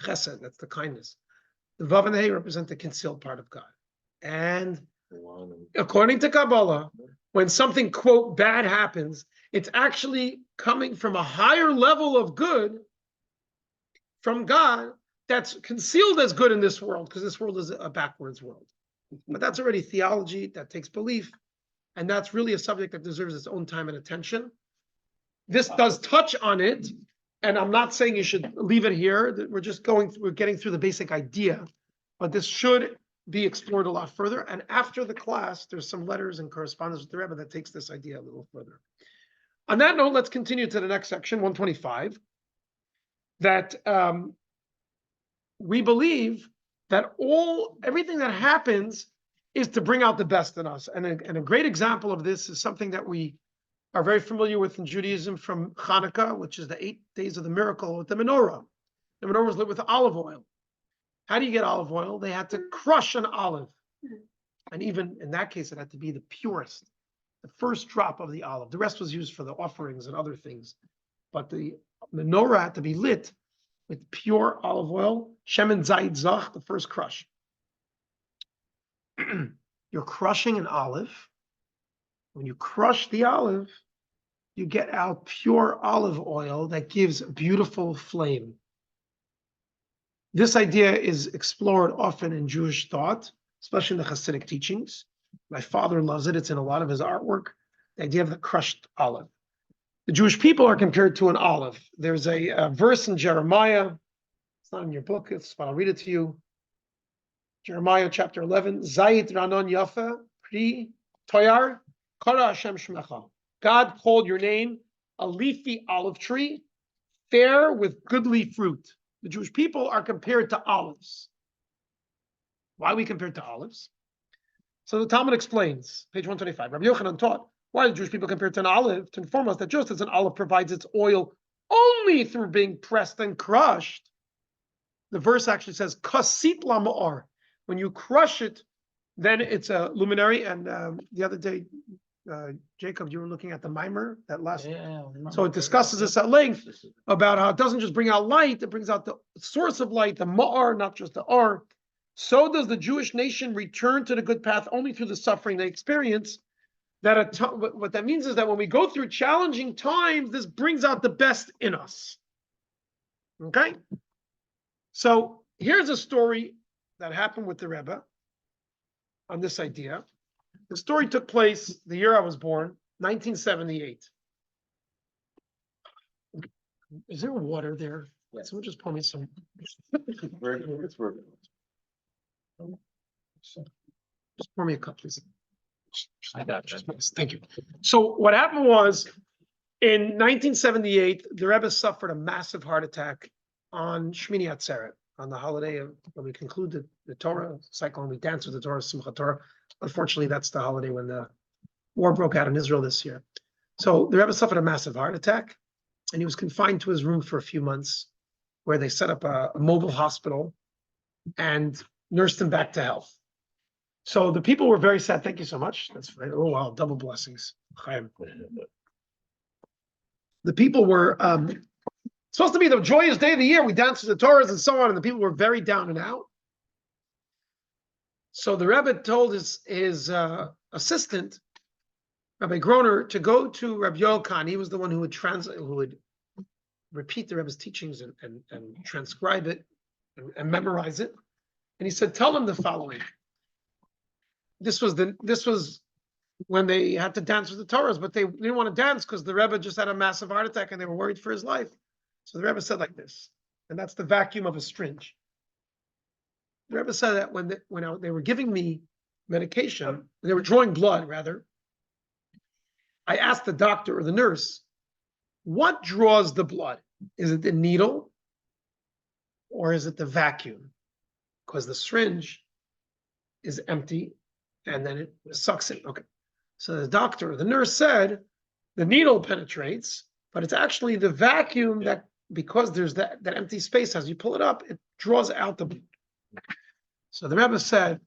Chesed, that's the kindness. The Vav and the Hey represent the concealed part of God. And according to Kabbalah, when something, quote, bad happens, it's actually coming from a higher level of good from God that's concealed as good in this world, because this world is a backwards world. But that's already theology, that takes belief, and that's really a subject that deserves its own time and attention. This does touch on it, and I'm not saying you should leave it here. We're just we're getting through the basic idea, but this should be explored a lot further. And after the class, there's some letters and correspondence with the Rebbe that takes this idea a little further. On that note, let's continue to the next section, 125, that we believe that everything that happens is to bring out the best in us. And a great example of this is something that we are very familiar with in Judaism from Hanukkah, which is the 8 days of the miracle with the menorah. The menorah was lit with olive oil. How do you get olive oil? They had to crush an olive. And even in that case, it had to be the purest, the first drop of the olive. The rest was used for the offerings and other things. But the menorah had to be lit with pure olive oil, shemen zayit zach, the first crush. You're crushing an olive. When you crush the olive, you get out pure olive oil that gives a beautiful flame. This idea is explored often in Jewish thought, especially in the Hasidic teachings. My father loves it. It's in a lot of his artwork, the idea of the crushed olive. The Jewish people are compared to an olive. There's a verse in Jeremiah. It's not in your book, but I'll read it to you. Jeremiah chapter 11. Zayit ranon yafa pri toyar kara Hashem shmecha. God called your name a leafy olive tree, fair with goodly fruit. The Jewish people are compared to olives. Why are we compared to olives? So the Talmud explains, page 125. Rabbi Yochanan taught, why are the Jewish people compared to an olive? To inform us that just as an olive provides its oil only through being pressed and crushed, the verse actually says, kasit lama'ar. When you crush it, then it's a luminary. And the other day, Jacob, you were looking at the mimer, that last. Yeah, So it discusses this at length about how it doesn't just bring out light, it brings out the source of light, the ma'ar, not just the ar. So does the Jewish nation return to the good path only through the suffering they experience. What that means is that when we go through challenging times, this brings out the best in us. Okay? So here's a story that happened with the Rebbe on this idea. The story took place the year I was born, 1978. Is there water there? Yes. Someone just pour me some. It's very. Just pour me a cup, please. I got you. Thank you. So what happened was, in 1978, the Rebbe suffered a massive heart attack on Shmini Atzeret, on the holiday of when we conclude the Torah cycle and we dance with the Torah, Simchat Torah. Unfortunately, that's the holiday when the war broke out in Israel this year. So the Rebbe suffered a massive heart attack, and he was confined to his room for a few months, where they set up a mobile hospital and nursed him back to health. So the people were very sad. Thank you so much. That's fine. Oh wow, double blessings. Chaim. The people were supposed to be the joyous day of the year. We danced with the Torahs and so on, and the people were very down and out. So the Rebbe told his assistant, Rabbi Groner, to go to Rabbi Yoel Khan. He was the one who would translate, who would repeat the Rebbe's teachings and transcribe it and memorize it. And he said, tell them the following. This was when they had to dance with the Torahs, but they didn't want to dance because the Rebbe just had a massive heart attack and they were worried for his life. So the Rebbe said like this, and that's the vacuum of a syringe. The Rebbe said that when they were giving me medication, they were drawing blood rather, I asked the doctor or the nurse, what draws the blood? Is it the needle or is it the vacuum? Because the syringe is empty and then it sucks it. Okay. So the doctor or the nurse said the needle penetrates, but it's actually the vacuum that, because there's that empty space, as you pull it up, it draws out the blood. So the Rebbe said,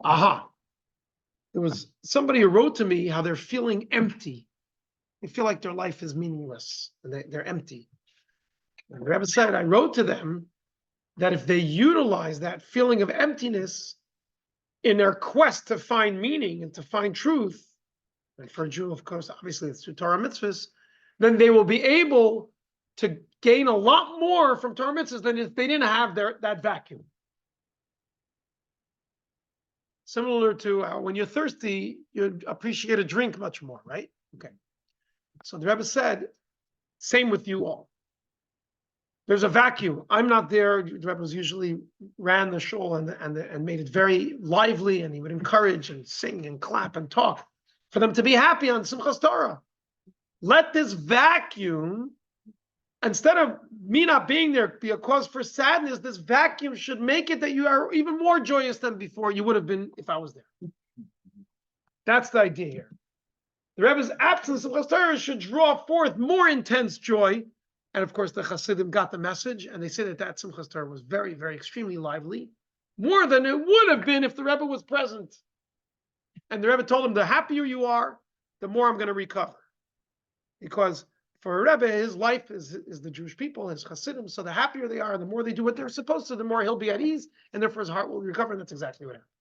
aha, there was somebody who wrote to me how they're feeling empty. They feel like their life is meaningless and they're empty. And the Rebbe said, I wrote to them that if they utilize that feeling of emptiness in their quest to find meaning and to find truth, and for a Jew, of course, obviously it's through Torah mitzvahs, then they will be able to gain a lot more from Torah mitzvahs than if they didn't have that vacuum. Similar to when you're thirsty, you appreciate a drink much more, right? Okay. So the Rebbe said, same with you all. There's a vacuum. I'm not there. The Rebbe usually ran the shul and made it very lively, and he would encourage and sing and clap and talk for them to be happy on Simchas Torah. Let this vacuum, instead of me not being there, be a cause for sadness. This vacuum should make it that you are even more joyous than before you would have been if I was there. That's the idea here. The Rebbe's absence of Simchas Torah should draw forth more intense joy. And of course, the Hasidim got the message, and they say that Simchas Torah was very, very extremely lively, more than it would have been if the Rebbe was present. And the Rebbe told him, the happier you are, the more I'm going to recover. Because for a Rebbe, his life is the Jewish people, his Hasidim, so the happier they are, the more they do what they're supposed to, the more he'll be at ease, and therefore his heart will recover, and that's exactly what happened.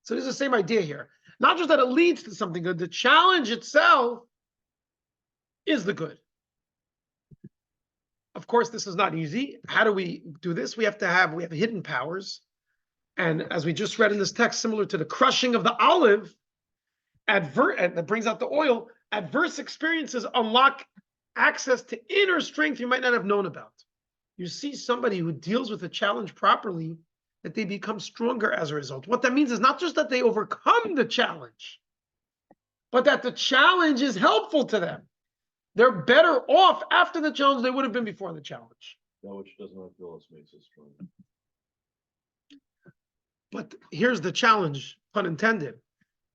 So this is the same idea here. Not just that it leads to something good, the challenge itself is the good. Of course, this is not easy. How do we do this? We have hidden powers. And as we just read in this text, similar to the crushing of the olive, and that brings out the oil, adverse experiences unlock access to inner strength you might not have known about. You see somebody who deals with a challenge properly, that they become stronger as a result. What that means is not just that they overcome the challenge, but that the challenge is helpful to them. They're better off after the challenge than they would have been before the challenge. That which does not kill us makes us strong. But here's the challenge, pun intended,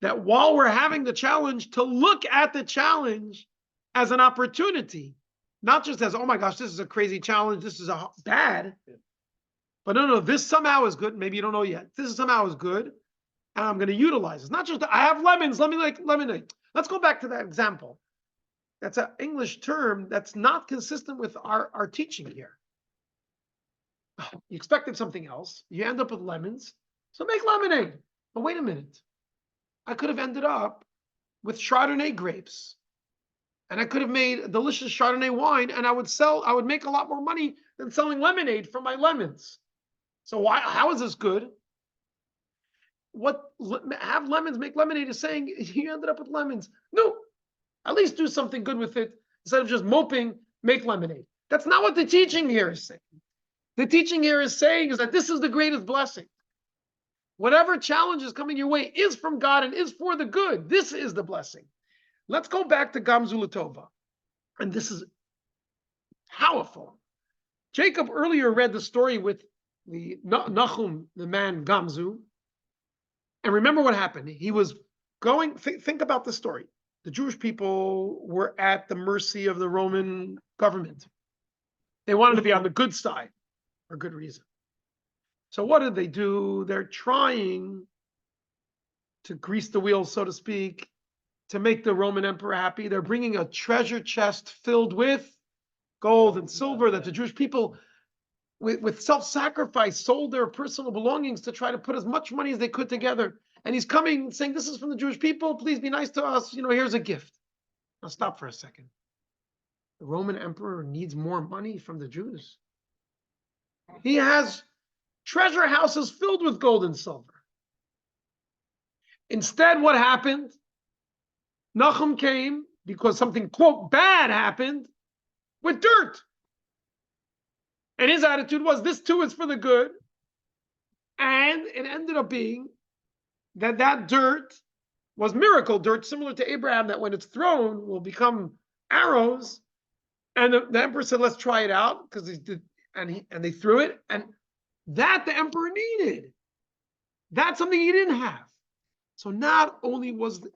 that while we're having the challenge, to look at the challenge as an opportunity, not just as, oh my gosh, this is a crazy challenge, this is bad, but no, this somehow is good. Maybe you don't know yet. This is somehow is good, and I'm going to utilize it. It's not just, I have lemons, let me like lemonade. Let's go back to that example. That's an English term that's not consistent with our teaching here. You expected something else. You end up with lemons. So make lemonade. But wait a minute. I could have ended up with Chardonnay grapes. And I could have made a delicious Chardonnay wine, and I would make a lot more money than selling lemonade from my lemons. So how is this good? have lemons, make lemonade is saying you ended up with lemons. No, at least do something good with it instead of just moping, make lemonade. That's not what the teaching here is saying. The teaching here is saying is that this is the greatest blessing. Whatever challenge is coming your way is from God and is for the good. This is the blessing. Let's go back to Gamzu Latova. And this is powerful. Jacob earlier read the story with the Nachum, the man Gamzu. And remember what happened. He was going, think about the story. The Jewish people were at the mercy of the Roman government. They wanted to be on the good side for good reason. So what did they do? They're trying to grease the wheels, so to speak, to make the Roman emperor happy. They're bringing a treasure chest filled with gold and silver that the Jewish people, with self-sacrifice, sold their personal belongings to try to put as much money as they could together. And he's coming saying, this is from the Jewish people. Please be nice to us. Here's a gift. Now stop for a second. The Roman emperor needs more money from the Jews. He has treasure houses filled with gold and silver. Instead, what happened? Nachum came because something, quote, bad happened with dirt. And his attitude was, this too is for the good. And it ended up being that dirt was miracle dirt, similar to Abraham, that when it's thrown will become arrows. And the emperor said, let's try it out, because and they threw it, and that the emperor needed. That's something he didn't have. So not only was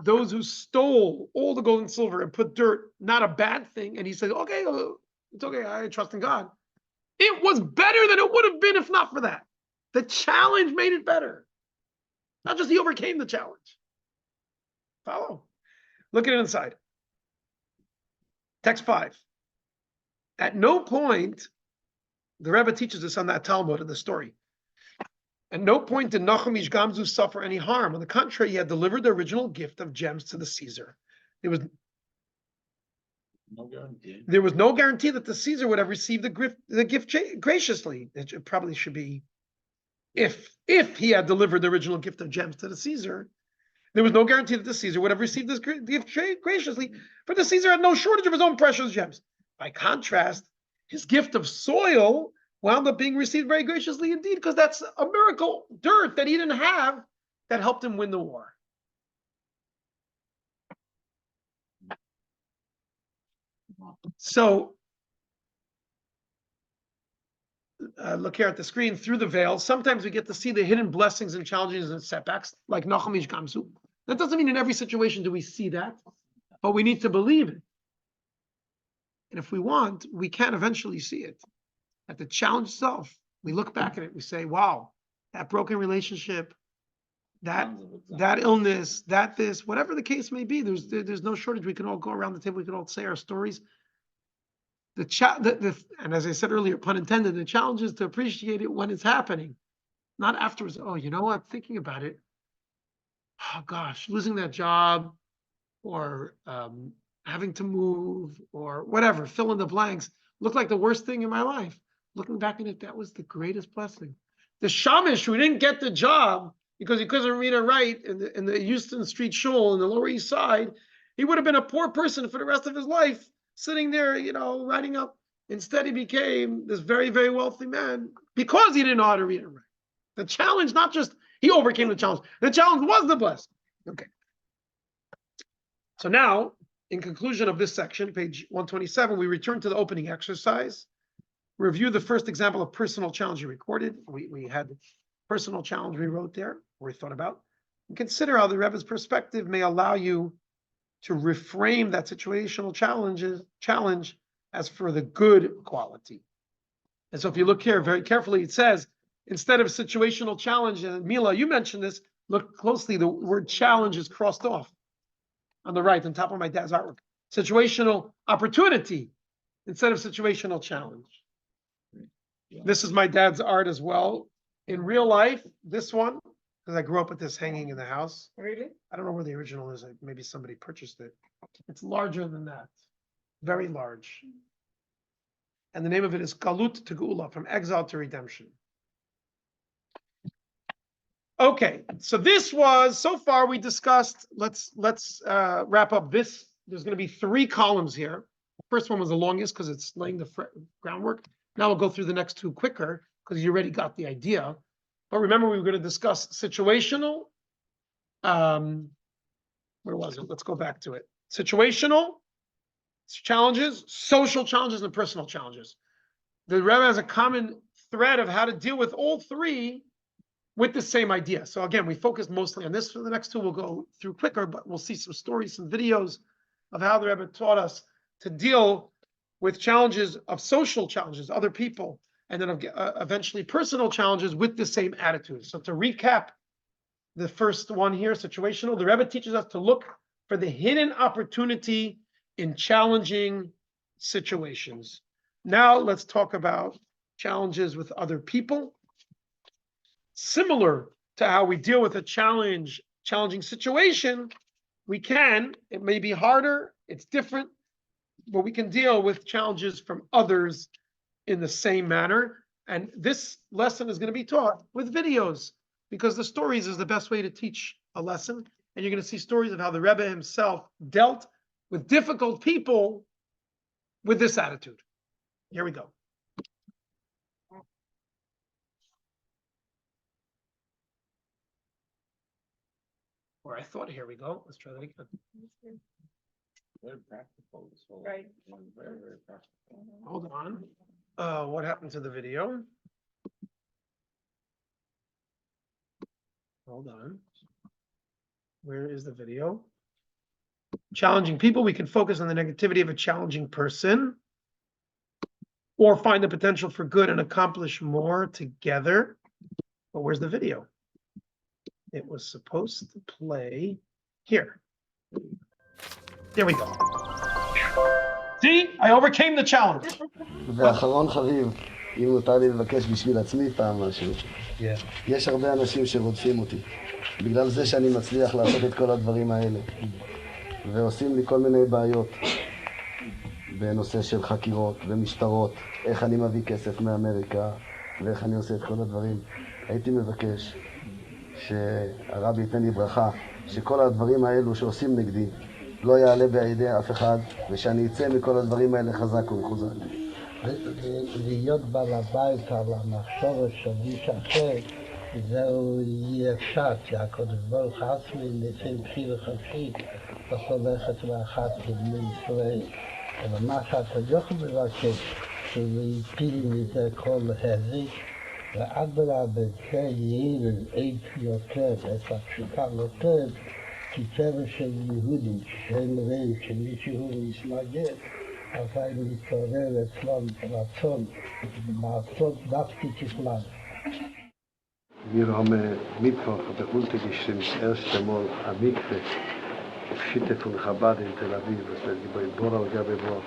those who stole all the gold and silver and put dirt not a bad thing, and he said, okay, it's okay, I trust in God. It was better than it would have been if not for that. The challenge made it better. Not just he overcame the challenge. Follow. Look at it inside. Text 5. At no point, the Rebbe teaches us on that Talmud in the story. At no point did Nachum Ish Gamzu suffer any harm. On the contrary, he had delivered the original gift of gems to the Caesar. There was no guarantee that the Caesar would have received the gift graciously. It probably should be if he had delivered the original gift of gems to the Caesar. There was no guarantee that the Caesar would have received this gift graciously, for the Caesar had no shortage of his own precious gems. By contrast, his gift of soil wound up being received very graciously indeed, because that's a miracle dirt that he didn't have that helped him win the war. So, look here at the screen through the veil. Sometimes we get to see the hidden blessings and challenges and setbacks, like Nachum Ish Gamzu. That doesn't mean in every situation do we see that, but we need to believe it. And if we want, we can eventually see it. At the challenge itself, we look back at it, we say, wow, that broken relationship, that illness, this, whatever the case may be, there's no shortage. We can all go around the table, we can all say our stories. And as I said earlier, pun intended, the challenge is to appreciate it when it's happening, not afterwards. Oh, you know what? Thinking about it, oh gosh, losing that job, or having to move, or whatever, fill in the blanks, looked like the worst thing in my life. Looking back at it, that was the greatest blessing. The shamish who didn't get the job because he couldn't read or write in the Houston Street Shul in the Lower East Side, he would have been a poor person for the rest of his life, sitting there, writing up. Instead, he became this very, very wealthy man because he didn't know how to read and write. The challenge, not just he overcame the challenge. The challenge was the blessing. Okay. So now, in conclusion of this section, page 127, we return to the opening exercise. Review the first example of personal challenge you recorded. We had personal challenge we wrote there, or we thought about. And consider how the Rebbe's perspective may allow you to reframe that situational challenge as for the good quality. And so if you look here very carefully, it says, instead of situational challenge, and Mila, you mentioned this, look closely, the word challenge is crossed off on the right, on top of my dad's artwork. Situational opportunity instead of situational challenge. This is my dad's art as well. In real life, this one, because I grew up with this hanging in the house. Really? I don't know where the original is. Maybe somebody purchased it. It's larger than that. Very large. And the name of it is Galut to Geula, from exile to redemption. Okay, so this was, so far we discussed, let's wrap up this. There's gonna be 3 columns here. First one was the longest because it's laying the groundwork. Now we'll go through the next 2 quicker because you already got the idea. But remember, we were gonna discuss situational. Where was it? Let's go back to it. Situational challenges, social challenges, and personal challenges. The Rebbe has a common thread of how to deal with all 3 with the same idea. So again, we focused mostly on this. For the next 2, we'll go through quicker, but we'll see some stories, some videos of how the Rebbe taught us to deal with challenges of social challenges, other people, and then eventually personal challenges with the same attitude. So to recap the first one here, situational, the Rebbe teaches us to look for the hidden opportunity in challenging situations. Now let's talk about challenges with other people. Similar to how we deal with a challenging situation, it may be harder, it's different, but we can deal with challenges from others in the same manner. And this lesson is going to be taught with videos because the stories is the best way to teach a lesson. And you're going to see stories of how the Rebbe himself dealt with difficult people with this attitude. Here we go. Or I thought, here we go. Let's try that again. Very practical, this whole. Right. Very, very practical. Hold on. What happened to the video? Hold on. Where is the video? Challenging people. We can focus on the negativity of a challenging person or find the potential for good and accomplish more together. But where's the video? It was supposed to play here. There we go. See, I overcame the challenge. ואחרון חביב, אם מותר לי לבקש בשביל עצמי פעם משהו. יש הרבה אנשים שרודפים אותי. בגלל זה שאני מצליח לעשות את כל הדברים האלה. ועושים לי כל מיני בעיות. בנושא של חקירות ומשטרות. איך אני מביא כסף מאמריקה. ואיך אני עושה את כל הדברים. הייתי מבקש שהרבי ייתן לי ברכה. שכל הדברים האלו שעושים נגדי. לא יעלה בידי אף אחד. ושאני אצא מכל הדברים האלה חזק ומחוזק. להיות בעל הבית על המחשבת של איש אחר, זהו אי אפשר, כי הקדוש ברוך הוא עצמי לפי בחירה חופשית, הולכת לאחת כבני ישראל. אבל מה שאתה יכול לבקש, שהוא יפיל מזה כל הזיק, ואדרבה, זה יהיה עת יותר, את הפסיקה יותר, כי צבע של יהודים, שהם רואים שמישהו מתנגד, אז הם מתעורר אצלם רצון לעשות דווקא ככלל. Wir haben Mittwoch der Hultig geschrieben, das erste Mal am Mikve, auf Schitte von Chabad in Tel Aviv, das wird bei Bora und Gabebor,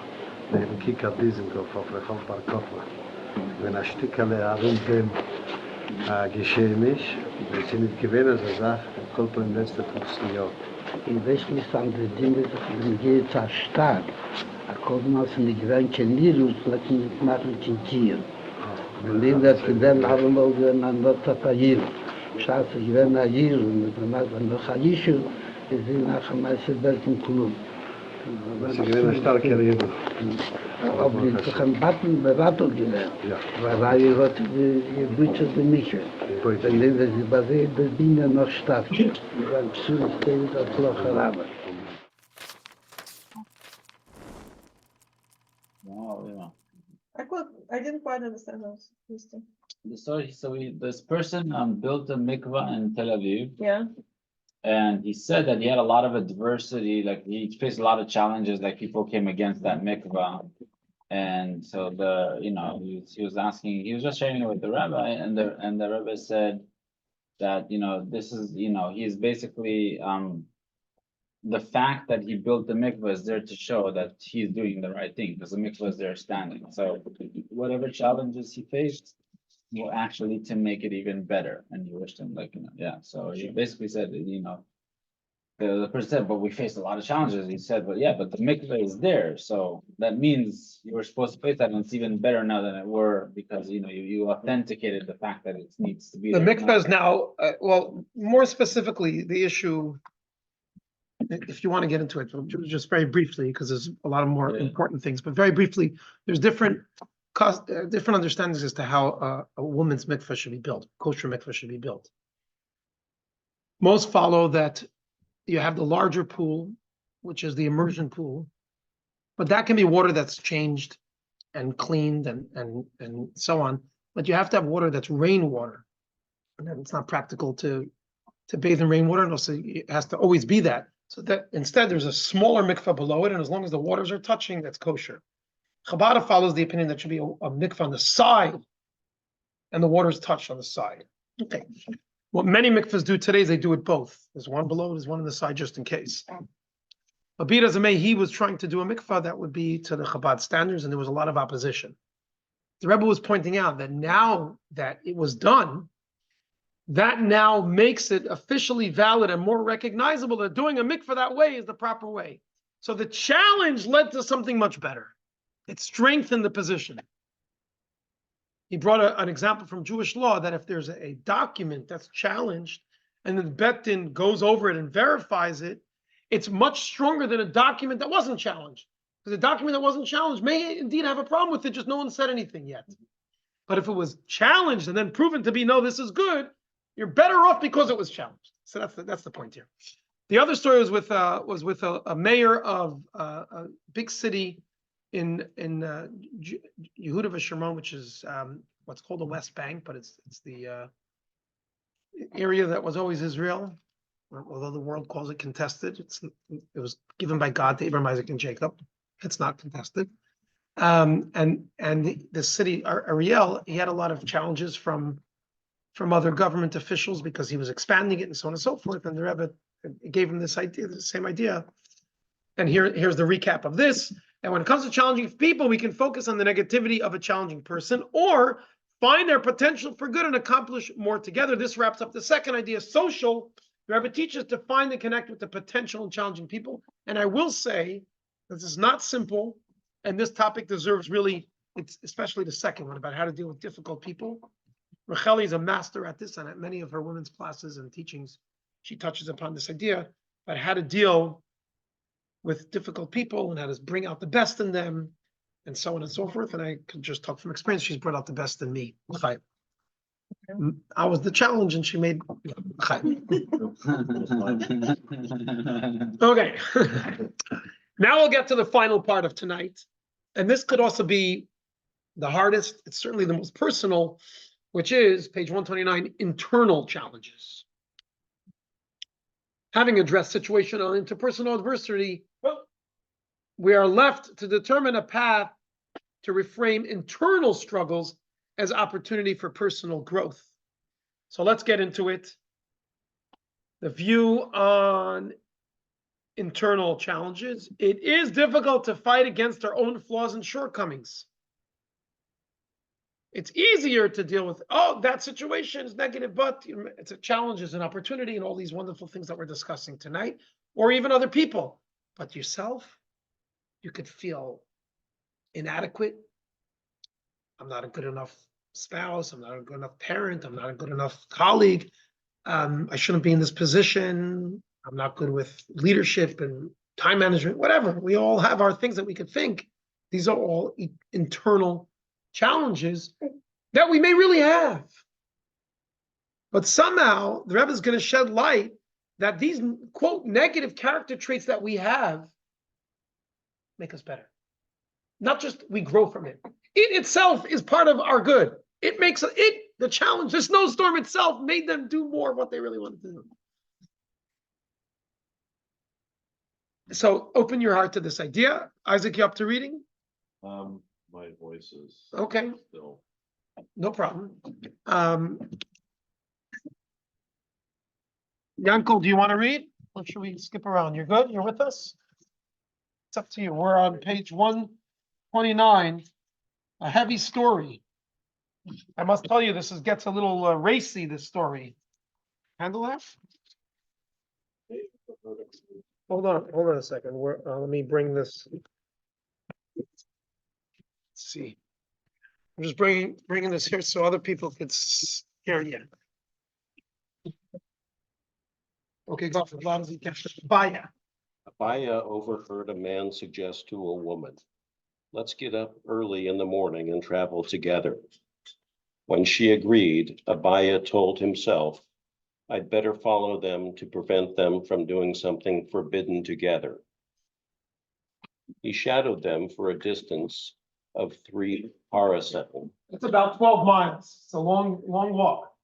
neben Kika Dizengoff auf Rechon Bar Kochma. Wenn ein Stück alle herumgehen, geschehen ist, wenn sie nicht gewinnen, so sagt, kommt man im letzten 15 Jahren. In welchem Stand der Dinge, wenn geht es stark, קודם אז נגרן כנילוס, נתמחת כנתיר. ולינדת כדן הרמול וננות הפעיל. שעד גרן העיר, ונוח הישו, זה נחמה סבלתם כלום. זה גרן השטרקר ידו. אבל צריכים בטן בבטל גרן. והעירות יבוצות במיכה. ולינדת בזה בבינה נוח שטרקר. והפסול הסתרת על כלוך הרבה. I didn't quite understand those. This person built a mikvah in Tel Aviv, Yeah. and he said that he had a lot of adversity, like he faced a lot of challenges, like people came against that mikvah. And so he was asking, he was just sharing it with the rabbi, and the rabbi said that, this is, he's basically, the fact that he built the mikvah is there to show that he's doing the right thing, because the mikvah is there standing. So whatever challenges he faced will actually to make it even better. And he wished him so he basically said, The person said, but we faced a lot of challenges. He said, but yeah, but the mikveh is there. So that means you were supposed to face that, and it's even better now than it were because you authenticated the fact that it needs to be The there. mikveh is now, well, more specifically, the issue, if you want to get into it, just very briefly, because there's a lot of more Yeah. important things, but very briefly, there's different different understandings as to how a woman's mikveh should be built, kosher mikveh should be built. Most follow that you have the larger pool, which is the immersion pool, but that can be water that's changed and cleaned and so on. But you have to have water that's rainwater, and then it's not practical to bathe in rainwater, and also it has to always be that. So that instead there's a smaller mikveh below it, and as long as the waters are touching, that's kosher. Chabad follows the opinion that should be a mikveh on the side, and the water is touched on the side. Okay. What many mikvahs do today is they do it both. There's one below, there's one on the side, just in case. Rabbi Dov Muchnik, he was trying to do a mikvah that would be to the Chabad standards, and there was a lot of opposition. The Rebbe was pointing out that now that it was done, that now makes it officially valid and more recognizable that doing a mikvah that way is the proper way. So the challenge led to something much better. It strengthened the position. He brought an example from Jewish law that if there's a document that's challenged and then Bet Din goes over it and verifies it, it's much stronger than a document that wasn't challenged. Because a document that wasn't challenged may indeed have a problem with it, just no one said anything yet. But if it was challenged and then proven to be, no, this is good, you're better off because it was challenged. So that's the point here. The other story was with a mayor of a big city in Yehuda v'Shimron, which is what's called the West Bank, but it's the area that was always Israel, although the world calls it contested. It was given by God to Abraham, Isaac, and Jacob. It's not contested. And the city Ariel, he had a lot of challenges from other government officials because he was expanding it and so on and so forth. And the Rebbe gave him this idea, the same idea. And here's the recap of this. And when it comes to challenging people, we can focus on the negativity of a challenging person or find their potential for good and accomplish more together. This wraps up the second idea, social. The Rebbe teaches to find and connect with the potential in challenging people. And I will say, this is not simple, and this topic deserves really, it's especially the second one about how to deal with difficult people. Racheli is a master at this, and at many of her women's classes and teachings, she touches upon this idea about how to deal with difficult people and how to bring out the best in them, and so on and so forth. And I can just talk from experience. She's brought out the best in me. I was the challenge, and she made. Okay. Now we'll get to the final part of tonight, and this could also be the hardest. It's certainly the most personal, which is page 129, internal challenges. Having addressed situational interpersonal adversity, we are left to determine a path to reframe internal struggles as opportunity for personal growth. So let's get into it. The view on internal challenges. It is difficult to fight against our own flaws and shortcomings. It's easier to deal with, oh, that situation is negative, but it's a challenge, it's an opportunity, and all these wonderful things that we're discussing tonight, or even other people. But yourself, you could feel inadequate. I'm not a good enough spouse. I'm not a good enough parent. I'm not a good enough colleague. I shouldn't be in this position. I'm not good with leadership and time management, whatever. We all have our things that we could think. These are all internal challenges that we may really have. But somehow the Rebbe is going to shed light that these, quote, negative character traits that we have make us better. Not just we grow from it. It itself is part of our good. It makes it, the challenge, the snowstorm itself made them do more of what they really wanted to do. So open your heart to this idea. Isaac, you up to reading? My voice is okay. Still. No problem. Yankel, do you want to read? Or should we skip around? You're good? You're with us? It's up to you. We're on page 129. A heavy story. I must tell you, this gets a little racy, this story. Handle that? Hold on a second. Let me bring this. Let's see. I'm just bringing this here so other people could hear you. Okay, go for Baya. Abaya overheard a man suggest to a woman, "Let's get up early in the morning and travel together." When she agreed, Abaya told himself, "I'd better follow them to prevent them from doing something forbidden together." He shadowed them for a distance of 3 paraseconds. It's about 12 miles. It's a long walk.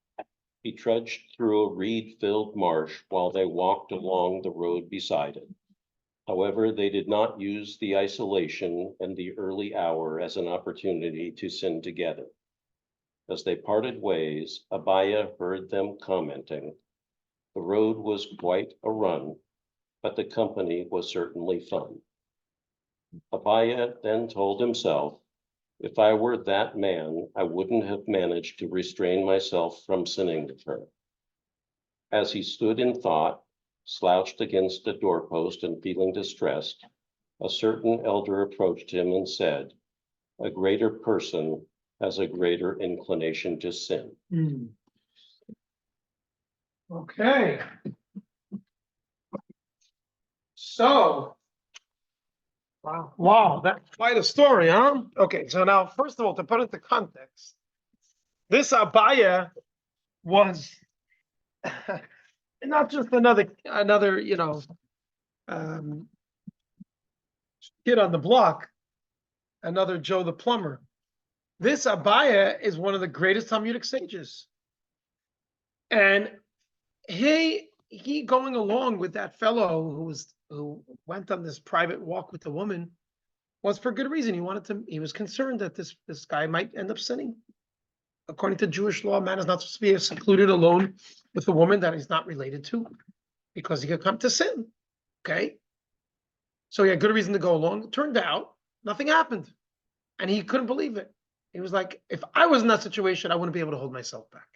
He trudged through a reed-filled marsh while they walked along the road beside it. However, they did not use the isolation and the early hour as an opportunity to sin together. As they parted ways, Abaya heard them commenting, "The road was quite a run, but the company was certainly fun." Abaya then told himself, "If I were that man, I wouldn't have managed to restrain myself from sinning with her." As he stood in thought, slouched against a doorpost and feeling distressed, a certain elder approached him and said, "A greater person has a greater inclination to sin." Okay. So, wow, that's quite a story, huh? Okay, so now, first of all, to put it into context, this Abaya was not just another, kid on the block, another Joe the plumber. This Abaya is one of the greatest Talmudic sages. And he going along with that fellow who went on this private walk with the woman was for good reason. He was concerned that this guy might end up sinning. According to Jewish law, a man is not supposed to be secluded alone with a woman that he's not related to, because he could come to sin. Okay. So he had good reason to go along. It turned out nothing happened. And he couldn't believe it. He was like, if I was in that situation, I wouldn't be able to hold myself back.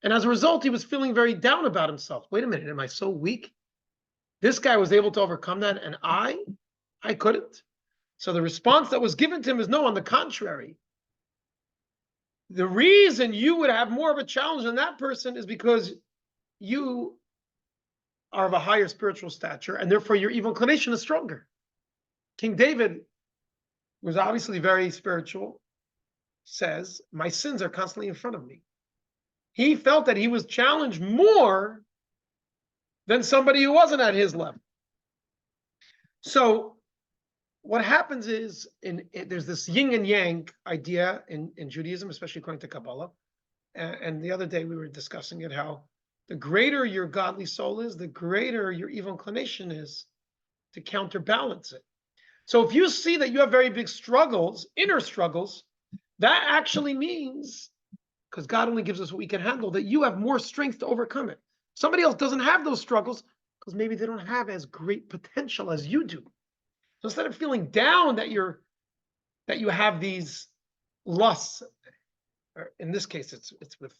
And as a result, he was feeling very down about himself. Wait a minute, am I so weak? This guy was able to overcome that, and I couldn't. So the response that was given to him is no, on the contrary. The reason you would have more of a challenge than that person is because you are of a higher spiritual stature, and therefore your evil inclination is stronger. King David was obviously very spiritual, says, "My sins are constantly in front of me." He felt that he was challenged more than somebody who wasn't at his level. So what happens is, there's this yin and yang idea in Judaism, especially according to Kabbalah. And the other day we were discussing it, how the greater your godly soul is, the greater your evil inclination is to counterbalance it. So if you see that you have very big struggles, inner struggles, that actually means, because God only gives us what we can handle, that you have more strength to overcome it. Somebody else doesn't have those struggles because maybe they don't have as great potential as you do. So instead of feeling down that you have these lusts, or in this case it's with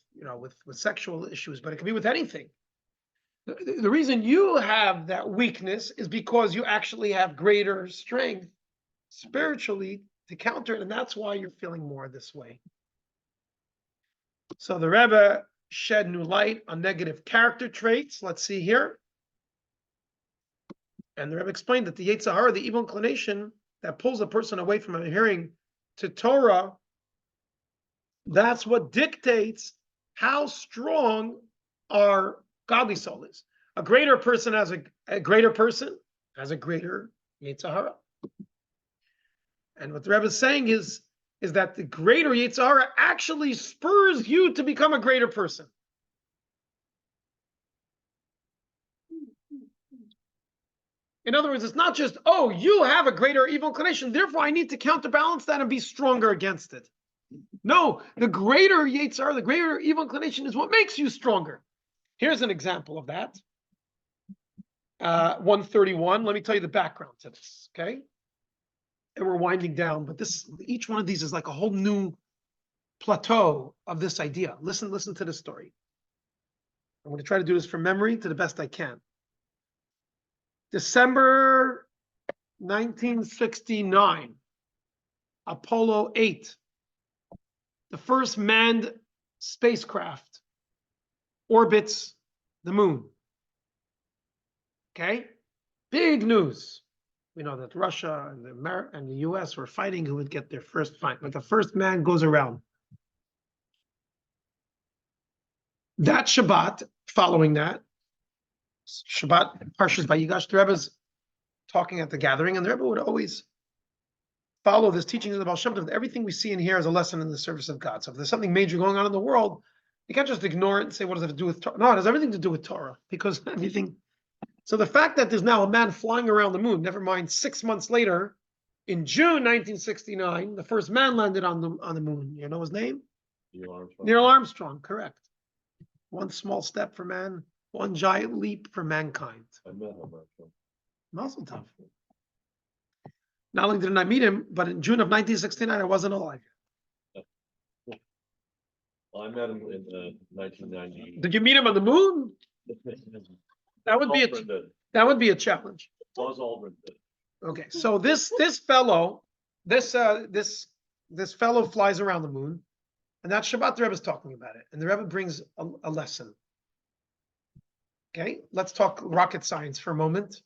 with sexual issues, but it can be with anything. The reason you have that weakness is because you actually have greater strength spiritually to counter it, and that's why you're feeling more this way. So the Rebbe shed new light on negative character traits. Let's see here. And the Rebbe explained that the Yetzer Hara, the evil inclination that pulls a person away from adhering to Torah, that's what dictates how strong our godly soul is. A greater person has a greater Yetzer Hara. And what the Rebbe is saying is that the greater Yetzer Hara actually spurs you to become a greater person. In other words, it's not just, oh, you have a greater evil inclination, therefore I need to counterbalance that and be stronger against it. No, the greater Yetzer Hara, the greater evil inclination is what makes you stronger. Here's an example of that. 131, let me tell you the background to this, okay? And we're winding down, but each one of these is like a whole new plateau of this idea. Listen to the story. I'm going to try to do this from memory to the best I can. December 1969, Apollo 8, the first manned spacecraft orbits the moon. Okay, big news. We know that Russia and the US were fighting who would get their first fight, but the first man goes around. That Shabbat, following that, Shabbat, Parshas Vayigash, the Rebbe's talking at the gathering, and the Rebbe would always follow this teaching of the Baal Shem Tov. Everything we see in here is a lesson in the service of God. So if there's something major going on in the world, you can't just ignore it and say, what does it have to do with Torah? No, it has everything to do with Torah, because anything. So the fact that there's now a man flying around the moon, never mind 6 months later, in June 1969, the first man landed on the moon. You know his name? Neil Armstrong, correct. One small step for man, one giant leap for mankind. I met him actually. Mazel tov. Not only did I meet him, but in June of 1969, I wasn't alive. Well, I met him in 1990. Did you meet him on the moon? That would be a challenge. Buzz Aldrin did. Okay, so this fellow flies around the moon, and that Shabbat the Rebbe is talking about it, and the Rebbe brings a lesson. Okay, let's talk rocket science for a moment.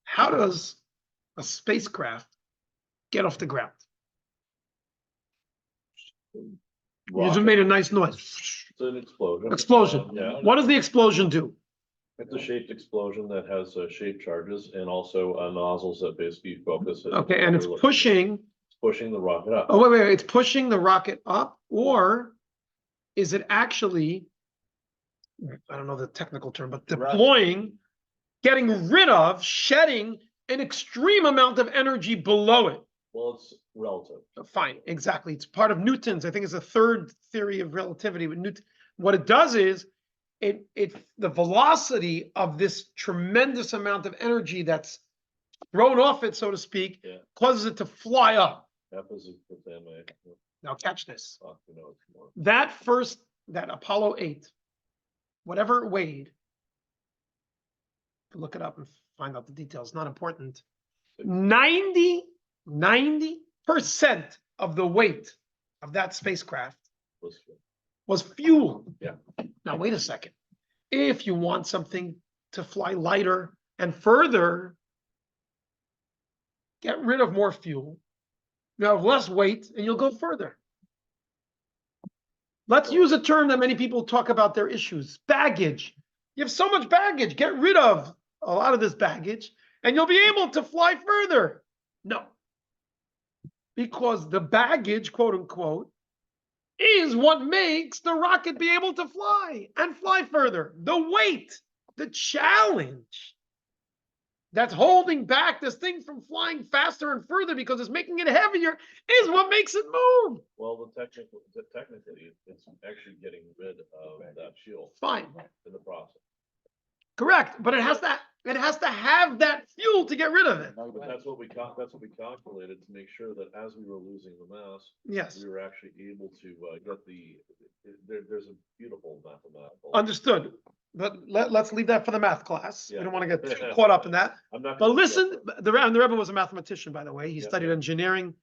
How does a spacecraft get off the ground? You just made a nice noise. It's an explosion. Explosion. Yeah. What does the explosion do? It's a shaped explosion that has shaped charges and also nozzles that basically focus it. Okay, and it's pushing. It's pushing the rocket up. Oh, wait, it's pushing the rocket up, or is it actually, I don't know the technical term, but deploying, getting rid of, shedding an extreme amount of energy below it? Well, it's relative. Fine, exactly. It's part of Newton's, I think it's the third theory of relativity with Newton. What it does is, the velocity of this tremendous amount of energy that's thrown off it, so to speak, causes it to fly up. Now catch this. That Apollo 8, whatever it weighed, look it up and find out the details, not important. 90% of the weight of that spacecraft was fuel. Yeah. Now, wait a second. If you want something to fly lighter and further, get rid of more fuel, you have less weight, and you'll go further. Let's use a term that many people talk about their issues, baggage. You have so much baggage, get rid of a lot of this baggage, and you'll be able to fly further. No. Because the baggage, quote unquote, is what makes the rocket be able to fly and fly further. The weight, the challenge that's holding back this thing from flying faster and further because it's making it heavier is what makes it move. Well, technically, it's actually getting rid of that fuel. Fine. In the process. Correct, but it has to have that fuel to get rid of it. But that's what we calculated to make sure that as we were losing the mass, yes, we were actually able to get there's a beautiful mathematical. Understood. But let's leave that for the math class. Yeah. We don't want to get too caught up in that. But listen, the Rebbe was a mathematician, by the way. He studied engineering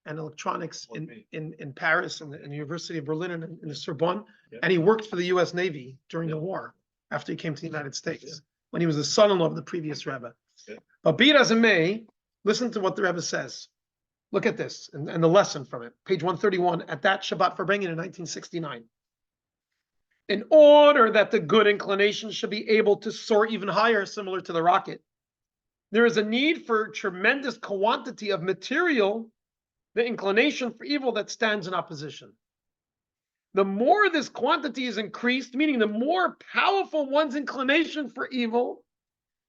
and electronics in Paris and the University of Berlin and in the Sorbonne, and he worked for the U.S. Navy during the war after he came to the United States when he was the son-in-law of the previous Rebbe. But be it as it may, listen to what the Rebbe says. Look at this and the lesson from it. Page 131 at that Shabbat Farbrengen in 1969. In order that the good inclination should be able to soar even higher, similar to the rocket, there is a need for tremendous quantity of material, the inclination for evil that stands in opposition. The more this quantity is increased, meaning the more powerful one's inclination for evil,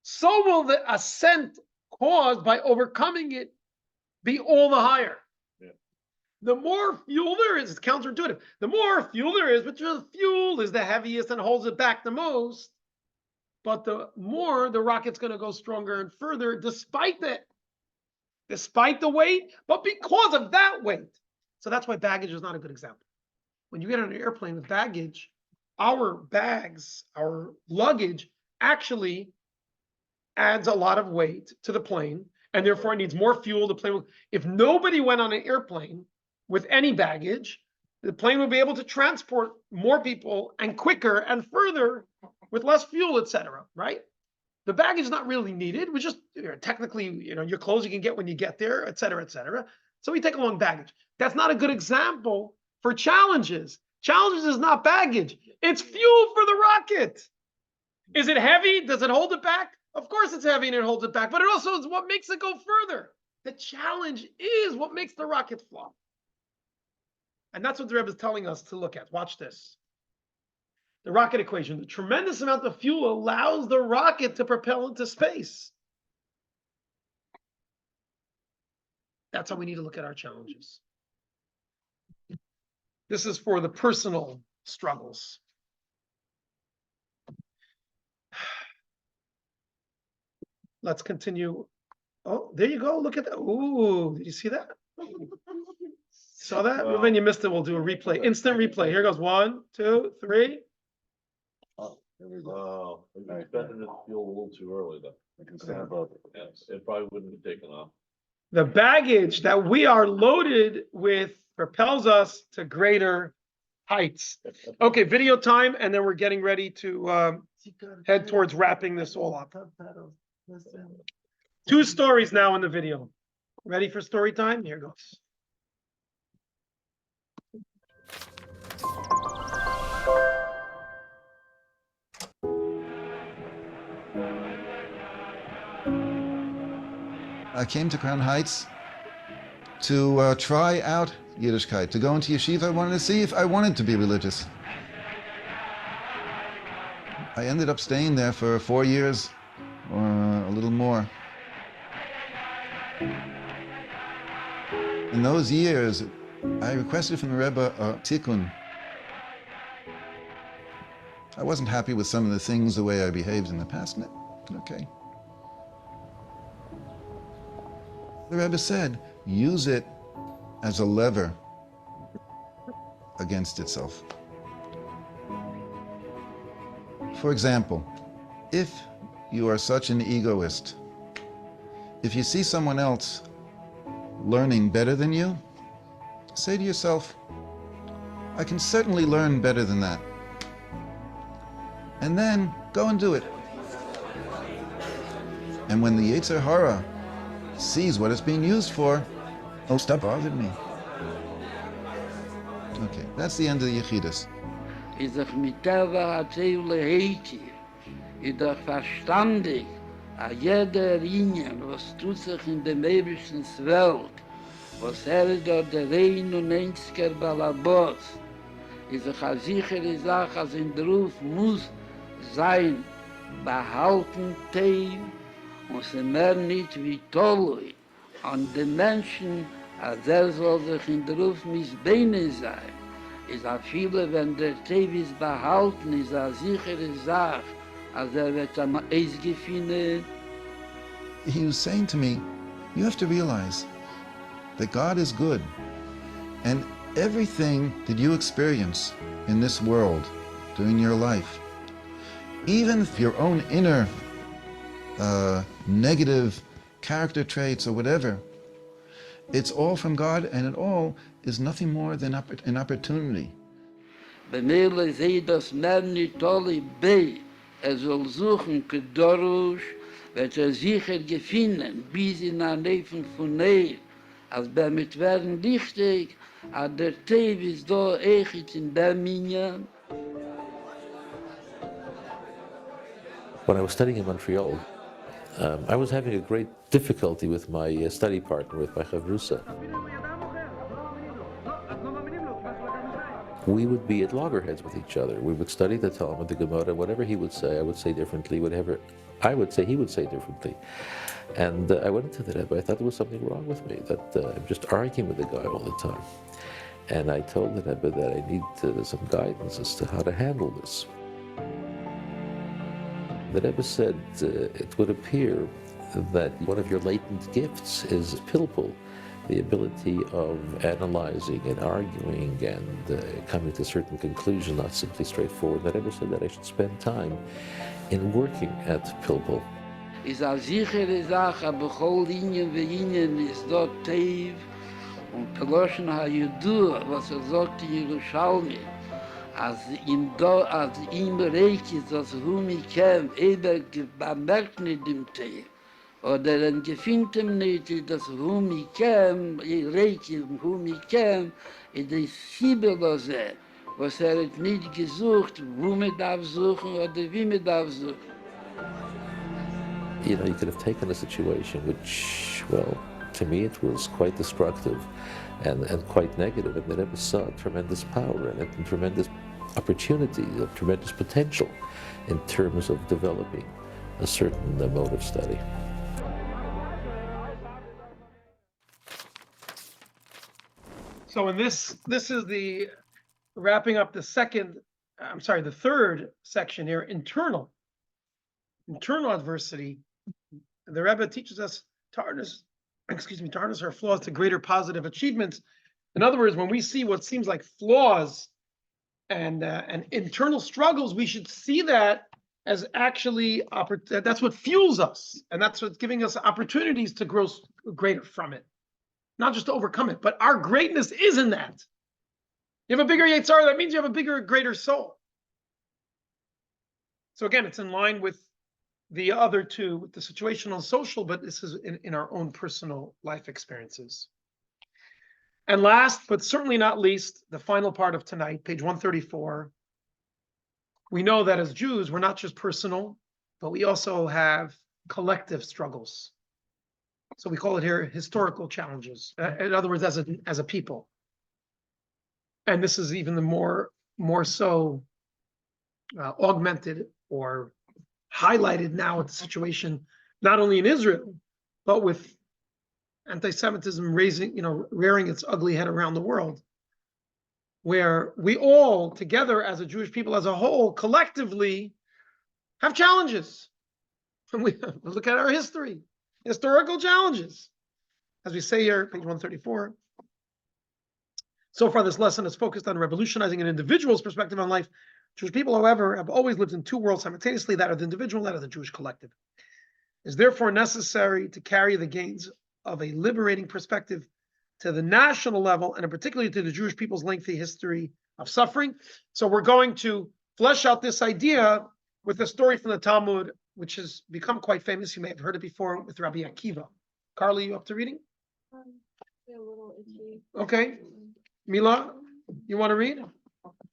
so will the ascent caused by overcoming it be all the higher. The more fuel there is, it's counterintuitive. The more fuel there is, but the fuel is the heaviest and holds it back the most. But the more the rocket's going to go stronger and further, despite the weight, but because of that weight. So that's why baggage is not a good example. When you get on an airplane with baggage, our bags, our luggage actually adds a lot of weight to the plane, and therefore it needs more fuel. The plane will, if nobody went on an airplane with any baggage, the plane would be able to transport more people and quicker and further with less fuel, etc. Right? The baggage is not really needed. We just technically, your clothes you can get when you get there, etc., etc. So we take along baggage. That's not a good example for challenges. Challenges is not baggage. It's fuel for the rocket. Is it heavy? Does it hold it back? Of course it's heavy and it holds it back, but it also is what makes it go further. The challenge is what makes the rocket fly. And that's what the Rebbe is telling us to look at. Watch this. The rocket equation. The tremendous amount of fuel allows the rocket to propel into space. That's how we need to look at our challenges. This is for the personal struggles. Let's continue. Oh, there you go. Look at that. Ooh, did you see that? Saw that? Wow. Ruben, you missed it. We'll do a replay. Instant replay. Here goes 1, 2, 3. Oh, there we go. Wow, we expected it to feel a little too early though. I can stand above it. Yes, it probably wouldn't have taken off. The baggage that we are loaded with propels us to greater heights. Okay, video time, and then we're getting ready to head towards wrapping this all up. 2 stories now in the video. Ready for story time? Here goes. I came to Crown Heights to try out Yiddishkeit, to go into yeshiva. I wanted to see if I wanted to be religious. I ended up staying there for 4 years, or a little more. In those years, I requested from the Rebbe a tikkun. I wasn't happy with some of the things, the way I behaved in the past. Okay. The Rebbe said, use it as a lever against itself. For example, if you are such an egoist, if you see someone else learning better than you, say to yourself, I can certainly learn better than that. And then go and do it. And when the Yetzer Hara sees what it's being used for, oh, stop bothering me. Okay, that's the end of the Yechidus. Ist doch mit Teva Hatzevle Heiti, ist doch verstandig, a jeder Linien, was tut sich in dem ewigsten Welt, was ist dort der Rein und Einziger Balabos, ist doch eine sichere Sache, als in der Ruf muss sein, behalten Teil, und sie mehr nicht wie Tollui an den Menschen, als soll sich in der Ruf missbeine sein. Ist auch viele, wenn der Tevis behalten, ist eine sichere Sache, als wird am Eis gefunden. He was saying to me, you have to realize that God is good, and everything that you experience in this world during your life, even if your own inner negative character traits or whatever, it's all from God, and it all is nothing more than an opportunity. Benele sei das mehr nicht alle bei, soll suchen Kedorush, wird sicher gefunden, bis in ein Leben von als damit werden wichtig, der Tevis da echt in der Minyan. When I was studying in Montreal, I was having a great difficulty with my study partner, with my chavrusa. We would be at loggerheads with each other. We would study the Talmud, the Gemara, whatever he would say, I would say differently, whatever I would say, he would say differently. And I went into the Rebbe, I thought there was something wrong with me, that I'm just arguing with the guy all the time. And I told the Rebbe that I need some guidance as to how to handle this. The Rebbe said, it would appear that one of your latent gifts is pilpul, the ability of analyzing and arguing and coming to a certain conclusion, not simply straightforward. The Rebbe said that I should spend time in working at pilpul. ist eine sichere Sache, aber bechol Linien wie Linien ist dort Teiv und Peloschen ha-Judur, was sagt in Jerusalem, als ihm reich ist, dass Humi käm, bemerkt nicht dem Teiv. Oder ein Gefintem nicht, dass Humi käm, reich im Humi käm, in der Sibelose, was hat nicht gesucht, wo man darf suchen oder wie man darf suchen. You know, you could have taken a situation which, well, to me it was quite destructive and quite negative, and the Rebbe saw tremendous power in it and tremendous opportunity, tremendous potential in terms of developing a certain mode of study. So in this is the wrapping up the third section here, internal adversity. The Rebbe teaches us to harness our flaws to greater positive achievements. In other words, when we see what seems like flaws and internal struggles, we should see that as actually that's what fuels us, and that's what's giving us opportunities to grow greater from it. Not just to overcome it, but our greatness is in that. You have a bigger Yetzirah, that means you have a bigger, greater soul. So again, it's in line with the other two, with the situational and social, but this is in our own personal life experiences. And last, but certainly not least, the final part of tonight, page 134. We know that as Jews, we're not just personal, but we also have collective struggles. So we call it here historical challenges. In other words, as a people. And this is even the more so augmented or highlighted now with the situation, not only in Israel, but with anti-Semitism rearing its ugly head around the world, where we all together as a Jewish people as a whole, collectively, have challenges. And we look at our history. Historical challenges. As we say here, page 134. So far, this lesson is focused on revolutionizing an individual's perspective on life. Jewish people, however, have always lived in two worlds simultaneously, that of the individual, that of the Jewish collective. It is therefore necessary to carry the gains of a liberating perspective to the national level, and particularly to the Jewish people's lengthy history of suffering. So we're going to flesh out this idea with a story from the Talmud, which has become quite famous. You may have heard it before with Rabbi Akiva. Carly, you up to reading? A little itchy. Okay. Mila, you want to read?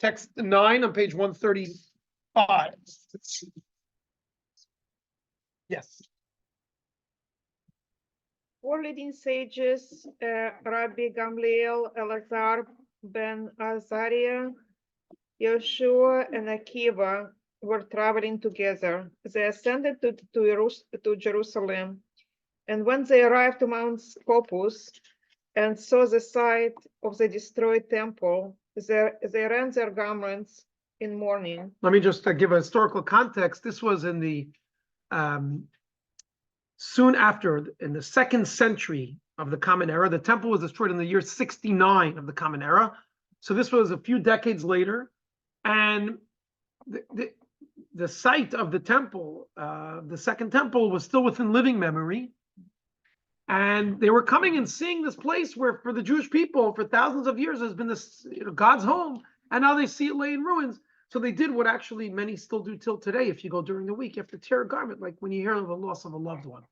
Text 9 on page 135. Yes. 4 leading sages, Rabbi Gamliel, Elazar ben Azariah, Yeshua, and Akiva, were traveling together. They ascended to Jerusalem, and when they arrived to Mount Scopus and saw the site of the destroyed temple, they rent their garments in mourning. Let me just give a historical context. This was in the soon after, in the 2nd century of the Common Era. The temple was destroyed in the year 69 of the Common Era. So this was a few decades later, and the site of the temple, the second temple, was still within living memory. And they were coming and seeing this place where, for the Jewish people, for thousands of years, has been this, God's home, and now they see it lay in ruins. So they did what actually many still do till today. If you go during the week, you have to tear a garment, like when you hear of the loss of a loved one.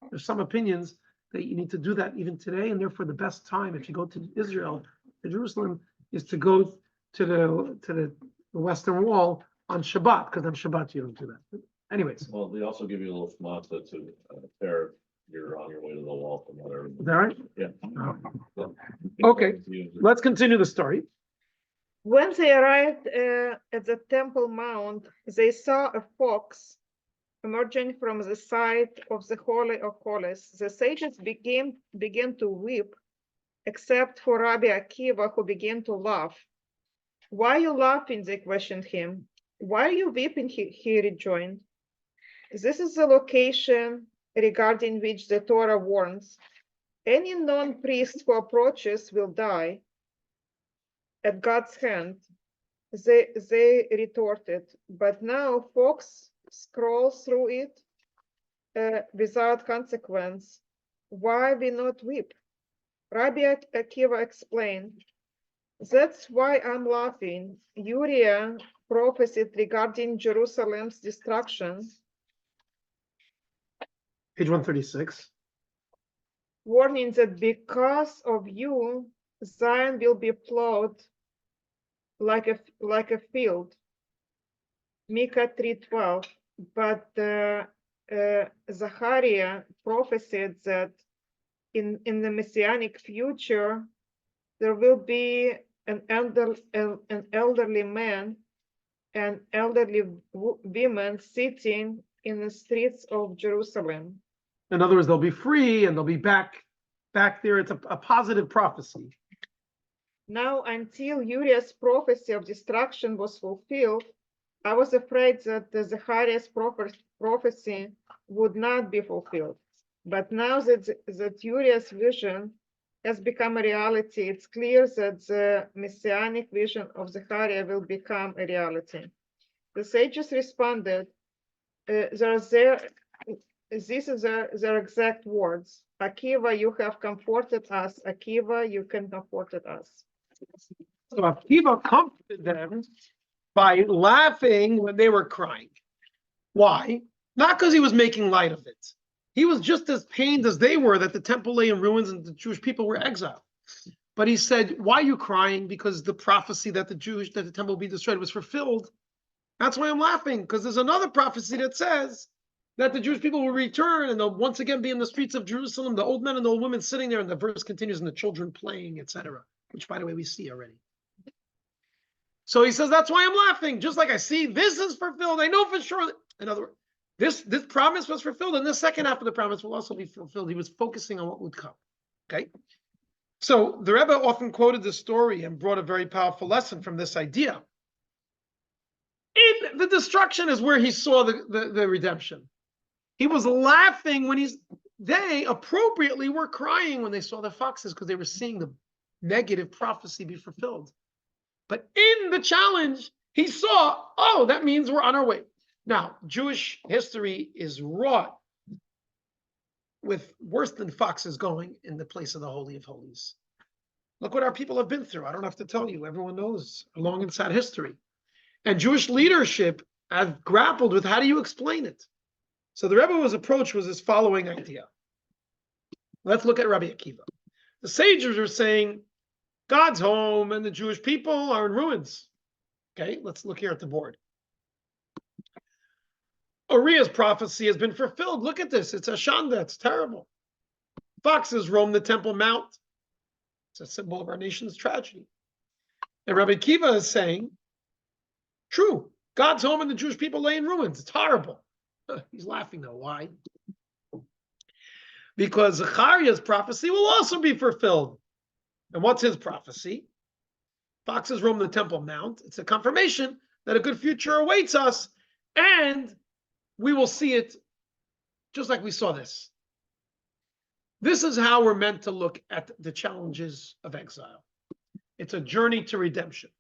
There's some opinions that you need to do that even today, and therefore the best time, if you go to Israel, to Jerusalem, is to go to the Western Wall on Shabbat, because on Shabbat you don't do that. But anyways. Well, they also give you a little matzah to tear. You're on your way to the wall from whatever. Is that right? Yeah. Oh. Okay, let's continue the story. When they arrived at the Temple Mount, they saw a fox emerging from the side of the Holy of Holies. The sages began to weep, except for Rabbi Akiva, who began to laugh. "Why are you laughing?" they questioned him. "Why are you weeping?" he rejoined. "This is the location regarding which the Torah warns. Any non-priest who approaches will die at God's hand." They retorted, "But now fox scroll through it." without consequence, why we not weep? Rabbi Akiva explained, that's why I'm laughing. Uriah prophesied regarding Jerusalem's destruction, Page 136. warning that because of you, Zion will be plowed like a field. Micah 3:12. But Zachariah prophesied that in the messianic future, there will be an elderly man and elderly women sitting in the streets of Jerusalem. In other words, they'll be free and they'll be back there. It's a positive prophecy. Now, until Uriah's prophecy of destruction was fulfilled, I was afraid that the Zachariah's prophecy would not be fulfilled. But now that Uriah's vision has become a reality, it's clear that the messianic vision of Zechariah will become a reality. The sages responded, this is their exact words. Akiva, you have comforted us. Akiva, you can comfort us. So Akiva comforted them by laughing when they were crying. Why? Not because he was making light of it. He was just as pained as they were that the temple lay in ruins and the Jewish people were exiled. But he said, why are you crying? Because the prophecy that the temple will be destroyed was fulfilled. That's why I'm laughing, because there's another prophecy that says that the Jewish people will return and they'll once again be in the streets of Jerusalem, the old men and the old women sitting there, and the verse continues, and the children playing, etc., which, by the way, we see already. So he says, that's why I'm laughing. Just like I see this is fulfilled, I know for sure. In other words, this promise was fulfilled, and the second half of the promise will also be fulfilled. He was focusing on what would come. Okay? So the Rebbe often quoted this story and brought a very powerful lesson from this idea. In the destruction is where he saw the redemption. He was laughing when they appropriately were crying when they saw the foxes, because they were seeing the negative prophecy be fulfilled. But in the challenge, he saw, oh, that means we're on our way. Now, Jewish history is wrought with worse than foxes going in the place of the Holy of Holies. Look what our people have been through. I don't have to tell you. Everyone knows a long and sad history. And Jewish leadership have grappled with how do you explain it? So the Rebbe's approach was this following idea. Let's look at Rabbi Akiva. The sages are saying, God's home and the Jewish people are in ruins. Okay, let's look here at the board. Uriah's prophecy has been fulfilled. Look at this. It's a shanda. It's terrible. Foxes roam the Temple Mount. It's a symbol of our nation's tragedy. And Rabbi Akiva is saying, true, God's home and the Jewish people lay in ruins. It's horrible. He's laughing though. Why? Because Zechariah's prophecy will also be fulfilled. And what's his prophecy? Foxes roam the Temple Mount. It's a confirmation that a good future awaits us, and we will see it just like we saw this. This is how we're meant to look at the challenges of exile. It's a journey to redemption.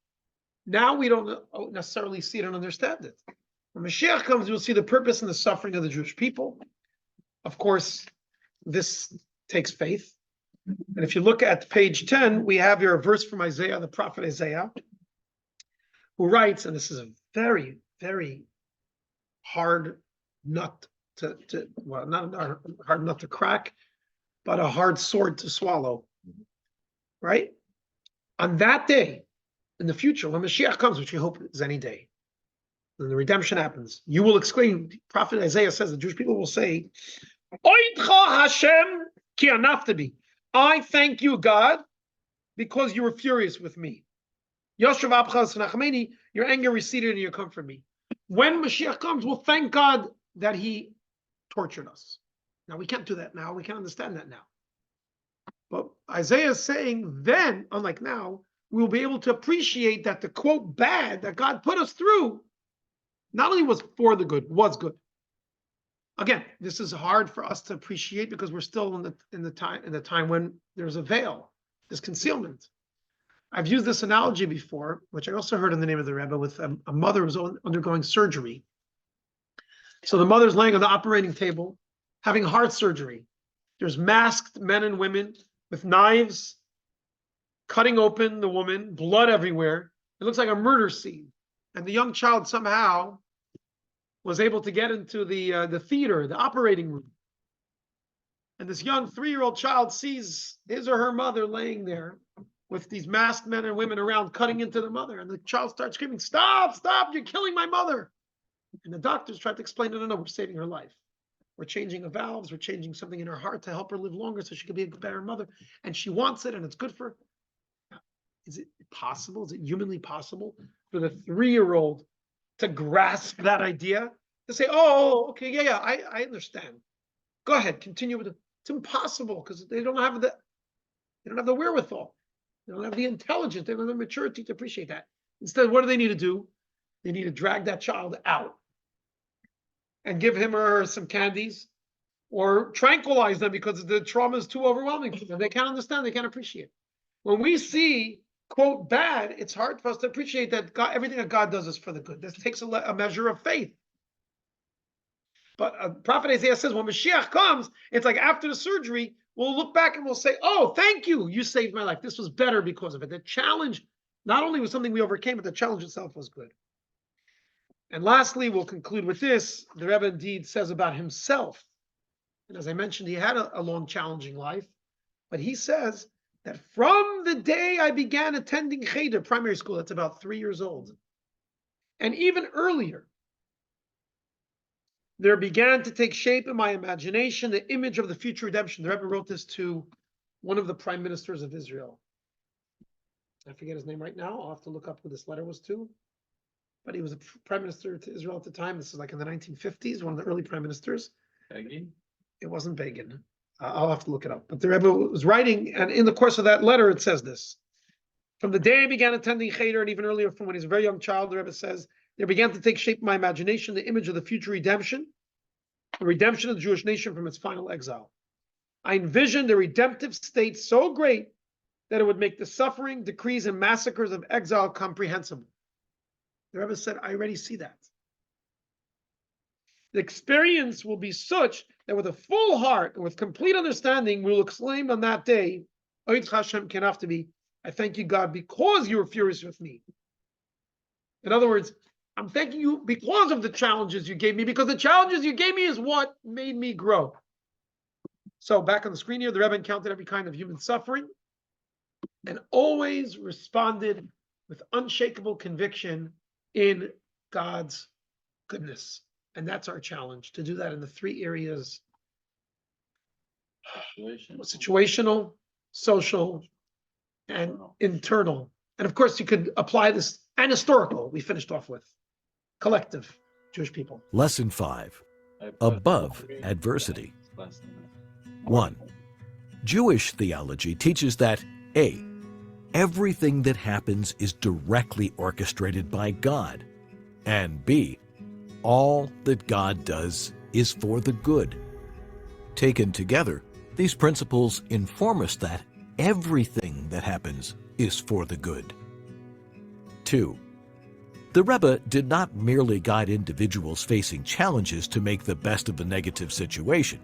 Now we don't necessarily see it and understand it. When Mashiach comes, we'll see the purpose and the suffering of the Jewish people. Of course, this takes faith. And if you look at page 10, we have here a verse from Isaiah, the prophet Isaiah, who writes, and this is a very, very hard nut well, not a hard nut to crack, but a hard sword to swallow, right? On that day, in the future, when Mashiach comes, which we hope is any day, when the redemption happens, you will exclaim, prophet Isaiah says, the Jewish people will say, Oitcha Hashem ki anaftabi. I thank you, God, because you were furious with me. Yoshev Abchas Nachmeni, your anger receded and you comfort me. When Mashiach comes, we'll thank God that he tortured us. Now, we can't do that now. We can't understand that now. But Isaiah is saying then, unlike now, we'll be able to appreciate that the quote bad that God put us through not only was for the good, was good. Again, this is hard for us to appreciate because we're still in the time when there's a veil, there's concealment. I've used this analogy before, which I also heard in the name of the Rebbe, with a mother who's undergoing surgery. So the mother's laying on the operating table, having heart surgery. There's masked men and women with knives, cutting open the woman, blood everywhere. It looks like a murder scene. And the young child somehow was able to get into the theater, the operating room. And this young 3-year-old child sees his or her mother laying there with these masked men and women around cutting into the mother. And the child starts screaming, "Stop, stop, you're killing my mother." And the doctors tried to explain, no, we're saving her life. We're changing the valves, we're changing something in her heart to help her live longer so she can be a better mother. And she wants it and it's good for her. Is it possible? Is it humanly possible for the 3-year-old to grasp that idea? To say, oh, okay, yeah, I understand. Go ahead, continue with it. It's impossible because they don't have the wherewithal. They don't have the intelligence, they don't have the maturity to appreciate that. Instead, what do they need to do? They need to drag that child out and give him or her some candies or tranquilize them because the trauma is too overwhelming for them. They can't understand, they can't appreciate. When we see, quote, bad, it's hard for us to appreciate that God, everything that God does is for the good. This takes a measure of faith. But Prophet Isaiah says when Mashiach comes, it's like after the surgery, we'll look back and we'll say, oh, thank you, you saved my life. This was better because of it. The challenge not only was something we overcame, but the challenge itself was good. And lastly, we'll conclude with this. The Rebbe indeed says about himself, and as I mentioned, he had a long, challenging life, but he says that from the day I began attending Cheder, primary school, that's about 3 years old, and even earlier, there began to take shape in my imagination the image of the future redemption. The Rebbe wrote this to one of the prime ministers of Israel. I forget his name right now. I'll have to look up who this letter was to. But he was a prime minister to Israel at the time. This is like in the 1950s, one of the early prime ministers. Begin? It wasn't Begin. I'll have to look it up. But the Rebbe was writing, and in the course of that letter, it says this. From the day I began attending Cheder, and even earlier from when he was a very young child, the Rebbe says, there began to take shape in my imagination the image of the future redemption, the redemption of the Jewish nation from its final exile. I envisioned a redemptive state so great that it would make the suffering, decrees, and massacres of exile comprehensible. The Rebbe said, I already see that. The experience will be such that with a full heart and with complete understanding, we will exclaim on that day, Oid Hashem Kenaftabi, I thank you, God, because you were furious with me. In other words, I'm thanking you because of the challenges you gave me, because the challenges you gave me is what made me grow. So back on the screen here, the Rebbe encountered every kind of human suffering and always responded with unshakable conviction in God's goodness. And that's our challenge, to do that in the 3 areas: situational, social, and internal. And of course, you could apply this, and historical, we finished off with collective Jewish people. Lesson 5, Above Adversity. 1. Jewish theology teaches that A, everything that happens is directly orchestrated by God, and B, all that God does is for the good. Taken together, these principles inform us that everything that happens is for the good. 2. The Rebbe did not merely guide individuals facing challenges to make the best of the negative situation.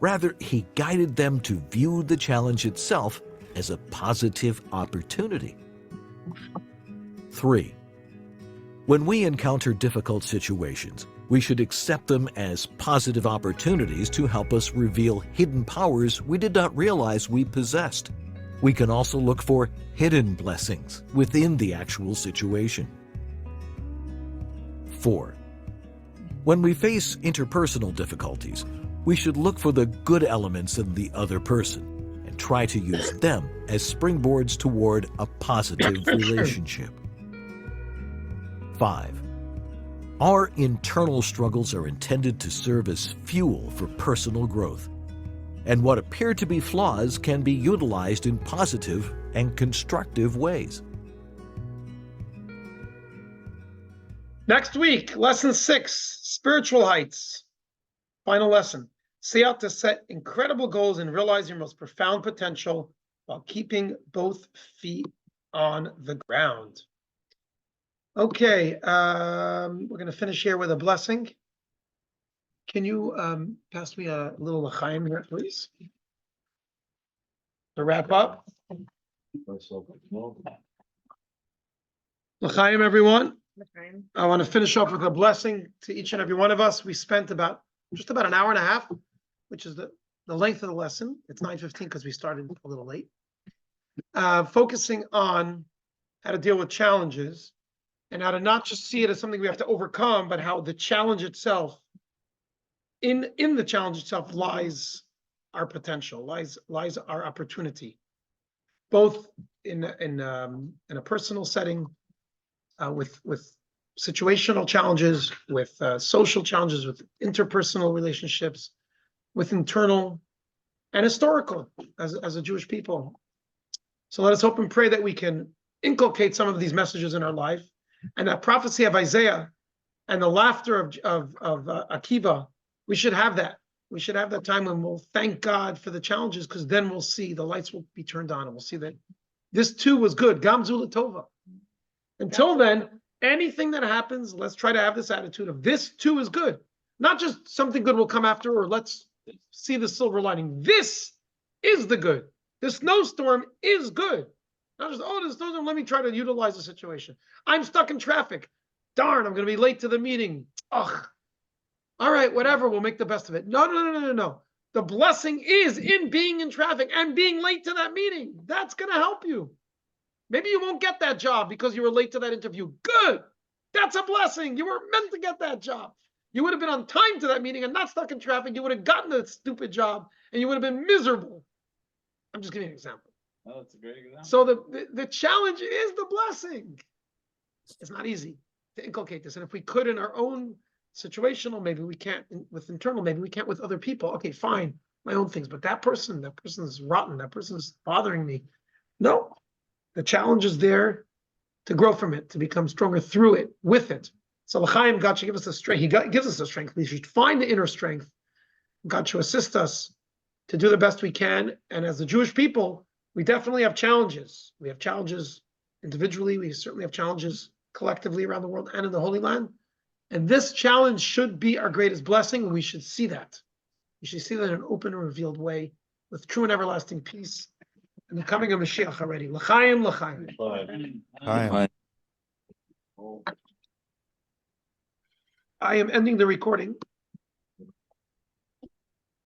Rather, he guided them to view the challenge itself as a positive opportunity. 3. When we encounter difficult situations, we should accept them as positive opportunities to help us reveal hidden powers we did not realize we possessed. We can also look for hidden blessings within the actual situation. 4. When we face interpersonal difficulties, we should look for the good elements in the other person and try to use them as springboards toward a positive relationship. 5. Our internal struggles are intended to serve as fuel for personal growth, and what appear to be flaws can be utilized in positive and constructive ways. Next week, lesson 6, spiritual heights. Final lesson. See out to set incredible goals and realize your most profound potential while keeping both feet on the ground. Okay, we're going to finish here with a blessing. Can you pass me a little l'chaim here, please? To wrap up. L'chaim, everyone. I want to finish off with a blessing to each and every one of us. We spent just about an hour and a half, which is the length of the lesson. It's 9:15 because we started a little late. Focusing on how to deal with challenges and how to not just see it as something we have to overcome, but how the challenge itself, in the challenge itself lies our potential, lies our opportunity, both in a personal setting, with situational challenges, with social challenges, with interpersonal relationships, with internal and historical as a Jewish people. So let us hope and pray that we can inculcate some of these messages in our life, and that prophecy of Isaiah and the laughter of Akiva, we should have that. We should have that time when we'll thank God for the challenges, because then we'll see the lights will be turned on and we'll see that this too was good. Gam zu l'tova. Until then, anything that happens, let's try to have this attitude of this too is good. Not just something good will come after, or let's see the silver lining. This is the good. The snowstorm is good. Not just, oh, the snowstorm, let me try to utilize the situation. I'm stuck in traffic. Darn, I'm going to be late to the meeting. Ugh. All right, whatever, we'll make the best of it. No. The blessing is in being in traffic and being late to that meeting. That's going to help you. Maybe you won't get that job because you were late to that interview. Good. That's a blessing. You were meant to get that job. You would have been on time to that meeting and not stuck in traffic. You would have gotten that stupid job and you would have been miserable. I'm just giving you an example. Oh, that's a great example. So the challenge is the blessing. It's not easy to inculcate this. And if we could in our own situational, maybe we can't with internal, maybe we can't with other people. Okay, fine, my own things. But that person is rotten. That person is bothering me. No, the challenge is there to grow from it, to become stronger through it, with it. So l'chaim, God should give us the strength. He gives us the strength. We should find the inner strength. God should assist us to do the best we can. And as the Jewish people, we definitely have challenges. We have challenges individually. We certainly have challenges collectively around the world and in the Holy Land. And this challenge should be our greatest blessing, and we should see that. We should see that in an open and revealed way, with true and everlasting peace, and the coming of Mashiach already. L'chaim, l'chaim. I am ending the recording.